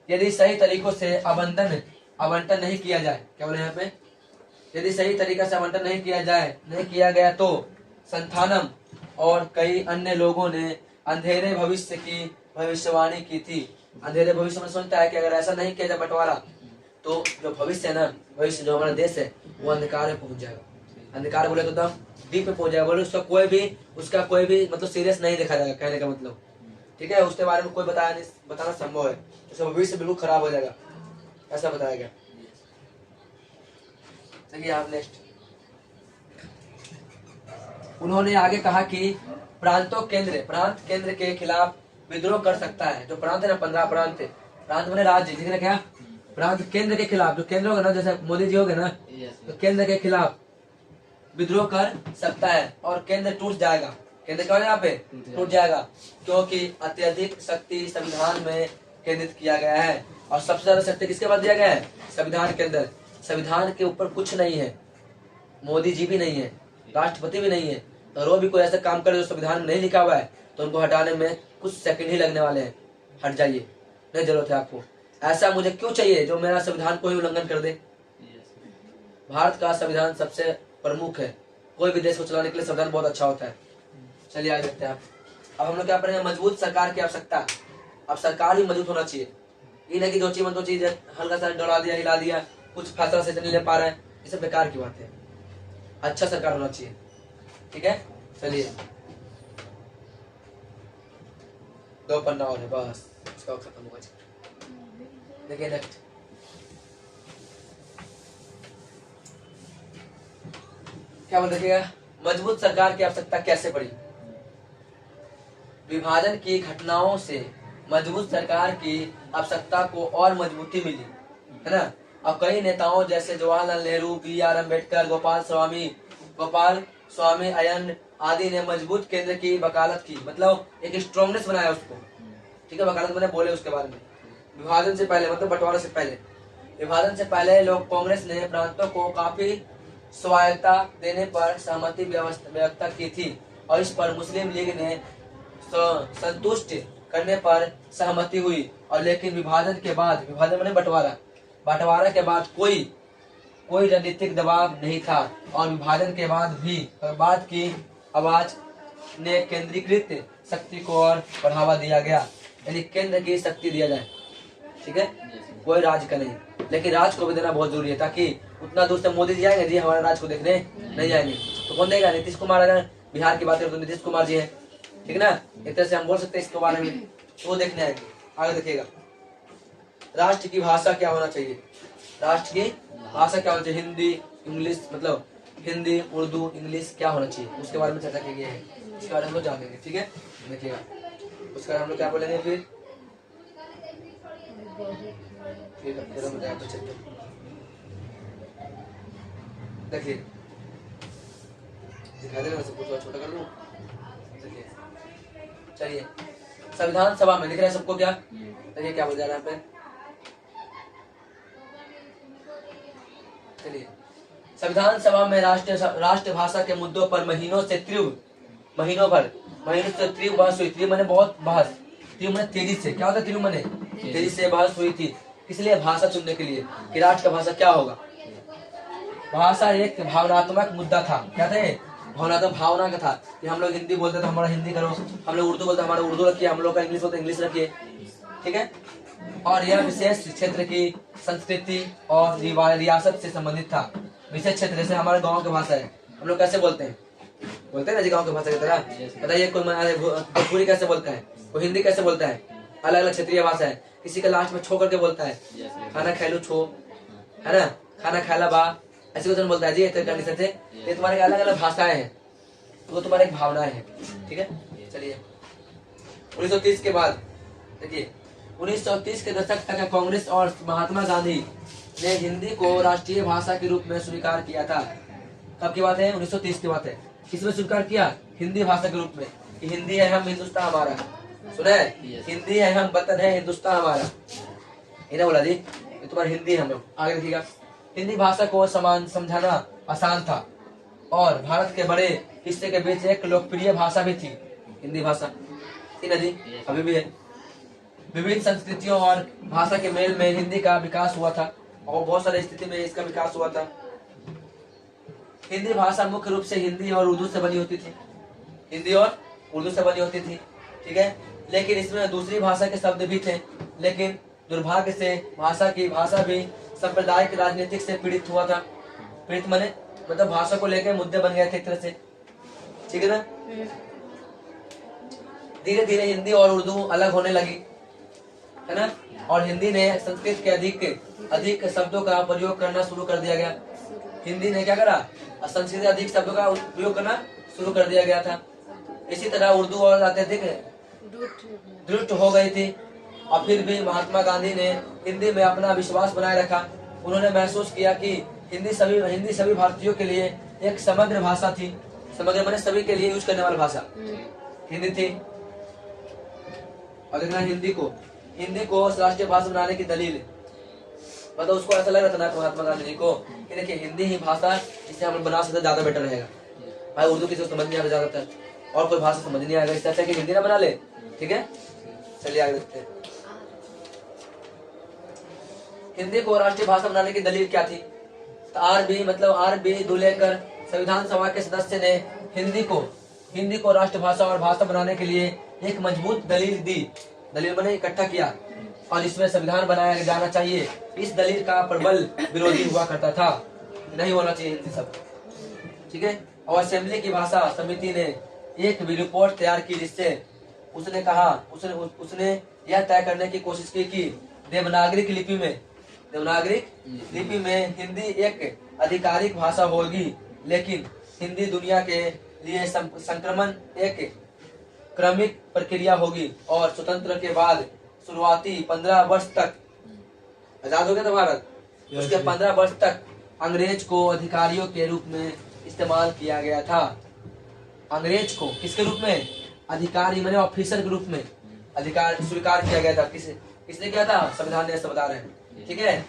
यदि सही तरीकों से आवंटन नहीं किया जाए, क्या बोले यहाँ पे, यदि सही तरीके से आवंटन नहीं किया गया तो संथानम और कई अन्य लोगों ने अंधेरे भविष्य की भविष्यवाणी की थी। अंधेरे भविष्य में सुनता है कि अगर ऐसा नहीं किया जाए बंटवारा तो जो भविष्य है ना, भविष्य जो हमारा देश है वो अंधकार में पहुंच जाएगा। अंधकार बोले तो एकदम डीप में पहुंच जाएगा, बोले उसका कोई भी मतलब सीरियस नहीं देखा जाएगा, कहने का मतलब। ठीक है, उसके बारे में कोई बताना संभव है, उसका भविष्य बिल्कुल खराब हो जाएगा, ऐसा बताया गया। चलिए आप नेक्स्ट। उन्होंने आगे कहा कि प्रांत केंद्र के खिलाफ विद्रोह कर सकता है। जो प्रांत है ना, 15 प्रांत, प्रांत मैंने राज्य, ठीक है, क्या प्रांत केंद्र के खिलाफ, जो केंद्र होगा ना, जैसे मोदी जी हो गए ना, तो केंद्र के खिलाफ विद्रोह कर सकता है और केंद्र टूट जाएगा। केंद्र क्या यहाँ पे टूट जाएगा, क्योंकि अत्यधिक शक्ति संविधान में केंद्रित किया गया है और सबसे ज्यादा शक्ति किसके पास दिया गया है, संविधान के अंदर। संविधान के ऊपर कुछ नहीं है, मोदी जी भी नहीं है, राष्ट्रपति भी नहीं है, और वो भी कोई ऐसा काम करे जो संविधान में नहीं लिखा हुआ है तो उनको हटाने में कुछ सेकंड ही लगने वाले हैं। हट जाइए, नहीं जरूरत है आपको। ऐसा मुझे क्यों चाहिए जो मेरा संविधान को ही उल्लंघन कर दे। भारत का संविधान सबसे प्रमुख है, कोई भी देश को चलाने के लिए संविधान बहुत अच्छा होता है। चलिए आगे देखते हैं आप। अब हम लोग क्या पढ़ेंगे, मजबूत सरकार की आवश्यकता। अब सरकार ही मजबूत होना चाहिए, ये नहीं कि जो चीज हल्का सा डरा दिया, हिला दिया, कुछ फैसला से नहीं ले पा रहे हैं, ये सब बेकार की बात है। अच्छा सरकार होना चाहिए। ठीक है, चलिए 2 पन्ना और है बस, इसका खत्म होगा। देखिए नेक्स्ट, क्या बोल देखिएगा, मजबूत सरकार की आवश्यकता कैसे पड़ी। विभाजन की घटनाओं से मजबूत सरकार की आवश्यकता को और मजबूती मिली, है ना। और कई नेताओं जैसे जवाहरलाल नेहरू, B.R. अम्बेडकर, गोपाल स्वामी अय्यर आदि ने मजबूत केंद्र की वकालत की, मतलब एक स्ट्रॉन्गनेस बनाया उसको। ठीक है, वकालत मैंने बोले उसके बारे में। विभाजन से पहले, मतलब बंटवारा से पहले, विभाजन से पहले लोग कांग्रेस ने प्रांतों को काफी स्वायत्तता देने पर सहमति व्यक्त की थी और इस पर मुस्लिम लीग ने संतुष्ट करने पर सहमति हुई। और लेकिन विभाजन के बाद, विभाजन मैंने बंटवारा के बाद कोई राजनीतिक दबाव नहीं था और विभाजन के बाद भी बाद की आवाज ने केंद्रीकृत शक्ति को और बढ़ावा दिया गया, यानी केंद्र की शक्ति दिया जाए। ठीक है, कोई राज्य का नहीं, लेकिन राज्य को भी देना बहुत जरूरी है, ताकि उतना दूर से मोदी जी आएंगे जी हमारे राज्य को देखने नहीं आएंगे तो कौन देगा। नीतीश कुमार, अगर बिहार की बात करें तो नीतीश कुमार जी है, ठीक है ना, एक तरह से हम बोल सकते हैं इसके बारे में, वो देखने आएंगे। आगे देखिएगा, राष्ट्र की भाषा क्या होना चाहिए। राष्ट्र की भाषा क्या होना चाहिए, हिंदी, इंग्लिश, मतलब हिंदी, उर्दू, इंग्लिश क्या होना चाहिए, उसके बारे में चर्चा की गई है, उसके बारे में हम लोग जानेंगे। ठीक है, देखिएगा उसके बारे में हम लोग क्या बोलेंगे फिर हम देखिए, दिखा देना, सब कुछ छोटा कर लूं। देखिए, चलिए संविधान सभा में दिख रहा है सबको क्या, देखिए क्या बोल जा रहा है यहाँ पे। चलिए, संविधान सभा में राष्ट्र भाषा के मुद्दों पर महीनों से तीव्र बहस हुई। तीव्र मैंने बहुत बहस, तीव्र मैंने तेजी से, क्या होता है तीव्र मैंने तेजी से बहस हुई थी। इसलिए भाषा चुनने के लिए कि राष्ट्र का भाषा क्या होगा। भाषा एक भावनात्मक मुद्दा था, क्या था, भावनात्मक भावना का था कि हम लोग हिंदी बोलते तो हमारा हिंदी करो, हम लोग उर्दू बोलते हमारा उर्दू रखिए, हम लोग का इंग्लिश बोलते इंग्लिश रखिए, ठीक है। और यह विशेष क्षेत्र की संस्कृति और रियासत से संबंधित था। विशेष क्षेत्र जैसे हमारे गांव की भाषा है, हम लोग कैसे बोलते हैं ना जी गांव की भाषा की तरह। बताइए कोई भोजपुरी कैसे बोलता है, कोई हिंदी कैसे बोलता है, अलग अलग क्षेत्रीय भाषा है। किसी का लास्ट में छो करके बोलता है, खाना खैलू छो, है ना, खाना खैला बा, ऐसे क्वेश्चन बोलता है जी कंडीशन से। ये तुम्हारे अलग अलग भाषाएं हैं, वो तुम्हारे एक भावनाएं हैं, ठीक है। चलिए 1930 के बाद देखिए 1930 के दशक तक कांग्रेस और महात्मा गांधी ने हिंदी को राष्ट्रीय भाषा के रूप में स्वीकार किया था। कब की बात है? 1930 की बात है। किसने स्वीकार किया? हिंदी भाषा के रूप में, कि हिंदी है हम, हिंदुस्तान हमारा। सुना है? हिंदी है हम, वतन है हिंदुस्तान हमारा। इन्हें बोला जी ये तुम्हारी हिंदी है हम लोग। आगे देखिएगा, हिंदी भाषा को समान समझाना आसान था और भारत के बड़े हिस्से के बीच एक लोकप्रिय भाषा भी थी हिंदी भाषा। ठीक है जी, अभी भी है। विभिन्न संस्कृतियों और भाषा के मेल में हिंदी का विकास हुआ था और बहुत सारी स्थिति में इसका विकास हुआ था। हिंदी भाषा मुख्य रूप से हिंदी और उर्दू से बनी होती थी, हिंदी और उर्दू से बनी होती थी, ठीक है। लेकिन इसमें दूसरी भाषा के शब्द भी थे, लेकिन दुर्भाग्य से भाषा भी सांप्रदायिक राजनीतिक से पीड़ित हुआ था। पीड़ित माने मतलब भाषा को लेकर मुद्दे बन गए थे एक तरह से, ठीक है ना। धीरे धीरे हिंदी और उर्दू अलग होने लगी, है ना, और हिंदी ने संस्कृत के अधिक शब्दों का प्रयोग करना शुरू कर दिया गया। हिंदी ने क्या करा? संस्कृत के अधिक शब्दों का प्रयोग करना शुरू कर दिया गया था। इसी तरह उर्दू और अत्यधिक दृढ़ हो गई थी। और फिर भी महात्मा गांधी ने हिंदी में अपना विश्वास बनाए रखा। उन्होंने महसूस किया कि हिंदी सभी भारतीयों के लिए एक समग्र भाषा थी। समग्र माने सभी के लिए यूज करने वाली भाषा हिंदी थी। और देखना हिंदी को राष्ट्रीय भाषा बनाने की दलील, मतलब उसको ऐसा लग रहा था महात्मा गांधी जी को कि देखिए हिंदी ही भाषा जिसे हम बना सकते ज्यादा बेटर रहेगा। भाई उर्दू किसी को समझ नहीं आता ज्यादातर, और कोई भाषा समझ नहीं आएगा, इससे अच्छा कि हिंदी ना बना ले, ठीक है। चलिए आगे देखते हैं। हिंदी को राष्ट्रीय भाषा बनाने की दलील क्या थी? तो आर बी दुलेकर संविधान सभा के सदस्य ने हिंदी को राष्ट्रभाषा और भाषा बनाने के लिए एक मजबूत दलील दी। दलील मैंने इकट्ठा किया और इसमें संविधान बनाया जाना चाहिए। इस दलील का प्रबल विरोधी हुआ करता था, नहीं होना चाहिए हिंदी सब, ठीक है। और असेंबली की भाषा समिति ने एक रिपोर्ट तैयार की जिससे उसने यह तय करने की कोशिश की कि देवनागरिक लिपि में हिंदी एक आधिकारिक भाषा होगी, लेकिन हिंदी दुनिया के लिए संक्रमण एक क्रमिक प्रक्रिया होगी और स्वतंत्र के बाद शुरुआती 15 वर्ष तक, आजाद हो गया था भारत, उसके 15 वर्ष तक अंग्रेज को अधिकारियों के रूप में इस्तेमाल किया गया था। अंग्रेज को किसके रूप में? अधिकारी माने ऑफिसर के रूप में अधिकार स्वीकार किया गया था। किसने किया था? संविधान ने ऐसा बता रहे हैं, ठीक है।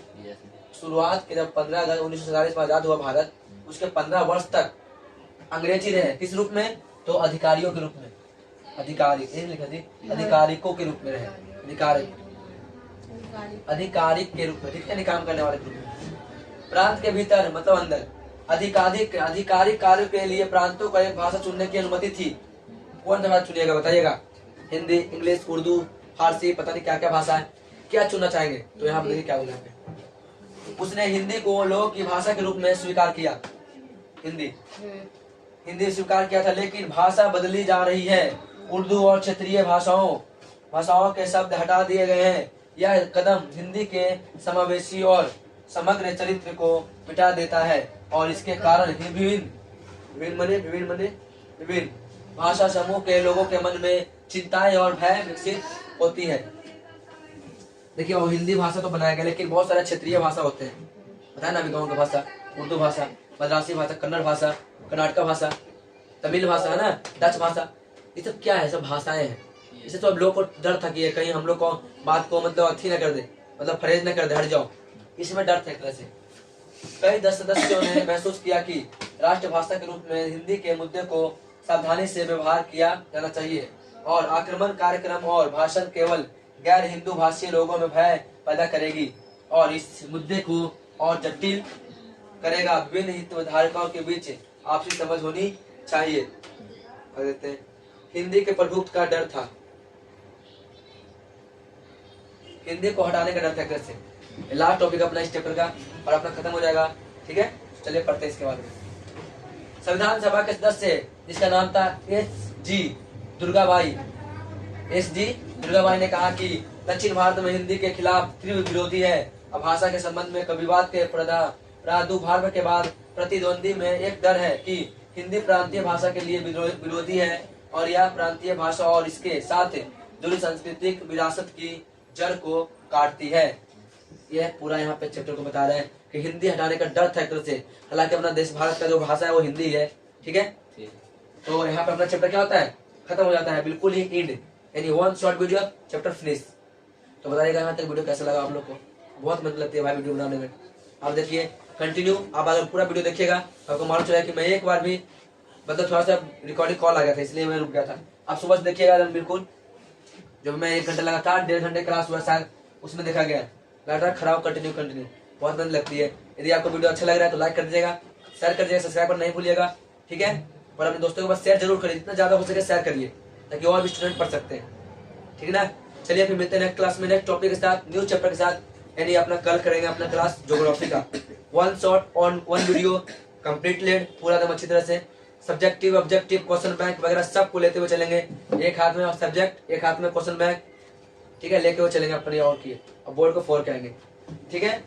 शुरुआत के जब 15 अगस्त 1947 में आजाद हुआ भारत, उसके 15 वर्ष तक अंग्रेजी रहे। किस रूप में? तो अधिकारियों के रूप में, अधिकारिकों के रूप में रहे, अधिकारिक के रूप में, ठीक है, काम करने वाले के रूप में। प्रांत के भीतर मतलब अंदर आधिकारिक कार्य के लिए प्रांतों का एक भाषा चुनने की अनुमति थी। कौन सा भाषा चुनिएगा बताइएगा? हिंदी, इंग्लिश, उर्दू, फारसी, पता नहीं क्या क्या भाषा है, क्या चुनना चाहेंगे? तो यहाँ पर देखिए क्या बोला है। उसने हिंदी को लोगों की भाषा के रूप में स्वीकार किया, हिंदी स्वीकार किया था, लेकिन भाषा बदली जा रही है। उर्दू और क्षेत्रीय भाषाओं के शब्द हटा दिए गए हैं। यह कदम हिंदी के समावेशी और समग्र चरित्र को मिटा देता है और इसके कारण विभिन्न भाषा समूह के लोगों के मन में चिंताएं और भय विकसित होती है। देखिए वो हिंदी भाषा तो बनाया गया, लेकिन बहुत सारे क्षेत्रीय भाषा होते हैं, बताया ना अभी गाँव की भाषा, उर्दू भाषा, मद्रासी भाषा, कन्नड़ भाषा, कर्नाटका भाषा, तमिल भाषा है ना, डच भाषा, ये सब क्या है? सब भाषाएं हैं। इसे तो अब लोग को डर था कि कहीं हम लोग को बात को मतलब अच्छी न कर दे, मतलब फरेज न कर दे, हट जाओ, इसमें डर था एक तरह से। कई सदस्यों ने महसूस किया कि राष्ट्रभाषा के रूप में हिंदी के मुद्दे को सावधानी से व्यवहार किया जाना चाहिए और आक्रमण कार्यक्रम और भाषण केवल गैर हिंदू भाषी लोगों में भय पैदा करेगी और इस मुद्दे को और जटिल करेगा। विभिन्न हितधारकों के बीच आपसी समझ होनी चाहिए। और देते हैं हिंदी के प्रभुत्व का डर था, हिंदी को हटाने का डर था एक तरह से। लास्ट टॉपिक अपना इस चैप्टर का और अपना खत्म हो जाएगा। ठीक है, चलिए पढ़ते हैं इसके बारे में। संविधान सभा के सदस्य जिसका नाम था एस.जी. दुर्गाबाई, एस.जी. दुर्गाबाई ने कहा कि दक्षिण भारत में हिंदी के खिलाफ तीव्र विरोधी है। अब भाषा के संबंध में विवाद के प्रादुर्भाव के बाद प्रतिद्वंदी में एक डर है कि हिंदी प्रांतीय भाषा के लिए विरोधी है और यह प्रांतीय भाषा और इसके साथ जुड़ी सांस्कृतिक विरासत की जड़ को काटती है। यह पूरा यहाँ पे चैप्टर को बता रहे हैं कि हिंदी हटाने का डर था एक तरह से। हालांकि अपना देश भारत का जो भाषा है वो हिंदी है। ठीक है, तो यहाँ पे अपना चैप्टर क्या होता है, खत्म हो जाता है, बिल्कुल ही एंड, यानी one short video chapter finish. तो बताइएगा यहाँ तक वीडियो कैसा लगा आप लोग को। बहुत मेहनत लगती है भाई वीडियो बनाने में। आप देखिए कंटिन्यू, आप अगर पूरा वीडियो देखिएगा आपको मालूम चलेगा कि मैं एक बार भी मतलब थोड़ा सा रिकॉर्डिंग कॉल आ गया था इसलिए मैं रुक गया था। आप सुबह से देखिएगा बिल्कुल, जब मैं 1 घंटा लगातार 1.5 घंटे क्लास हुआ शायद उसमें देखा गया लगातार खराब कंटिन्यू बहुत मेहनत लगती है। यदि आपको वीडियो अच्छा लग रहा है तो लाइक कर दीजिएगा, शेयर कर दीजिएगा, सब्सक्राइब करना नहीं भूलिएगा। ठीक है, और अपने दोस्तों के पास शेयर जरूर करिए, जितना ज्यादा हो सके शेयर करिए ताकि और भी स्टूडेंट पढ़ सकते हैं। ठीक है ना, चलिए फिर मिलते हैं नेक्स्ट क्लास में नेक्स्ट टॉपिक के साथ, न्यू चैप्टर के साथ। यानी अपना कल करेंगे अपना क्लास ज्योग्राफी का, one shot on one video completely पूरा एकदम अच्छी तरह से। सब्जेक्टिव ऑब्जेक्टिव क्वेश्चन बैंक वगैरह सबको लेते हुए चलेंगे, एक हाथ में सब्जेक्ट एक हाथ में क्वेश्चन बैंक। ठीक है, लेके हुए चलेंगे अपने और की, अब बोर्ड को 4 करेंगे। ठीक है,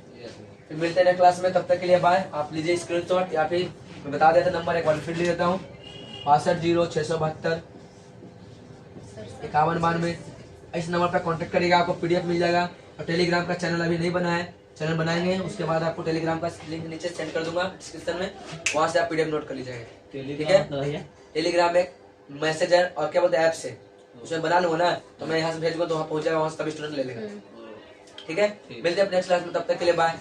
फिर मिलते हैं नेक्स्ट क्लास में, तब तक के लिए बाय। आप लीजिए स्क्रीनशॉट या फिर मैं बता देता नंबर एक बार फिर ले देता हूँ, 620672 5192। इस नंबर पर कांटेक्ट करिएगा, आपको पीडीएफ मिल जाएगा। और टेलीग्राम का चैनल अभी नहीं बना है, चैनल बनाएंगे उसके बाद आपको टेलीग्राम का लिंक नीचे सेंड कर दूंगा डिस्क्रिप्शन में, वहां से आप पीडीएफ नोट कर लीजिएगा। ठीक है, टेलीग्राम एक मैसेजर और क्या बोलते हैं ऐप से, उसमें बना लूंगा ना तो मैं यहाँ से भेजूंगा तो वहाँ पहुंच जाएगा, वहाँ से सभी स्टूडेंट ले लेंगे। ठीक है, मिलते हैं नेक्स्ट क्लास में, तब तक के लिए बाय।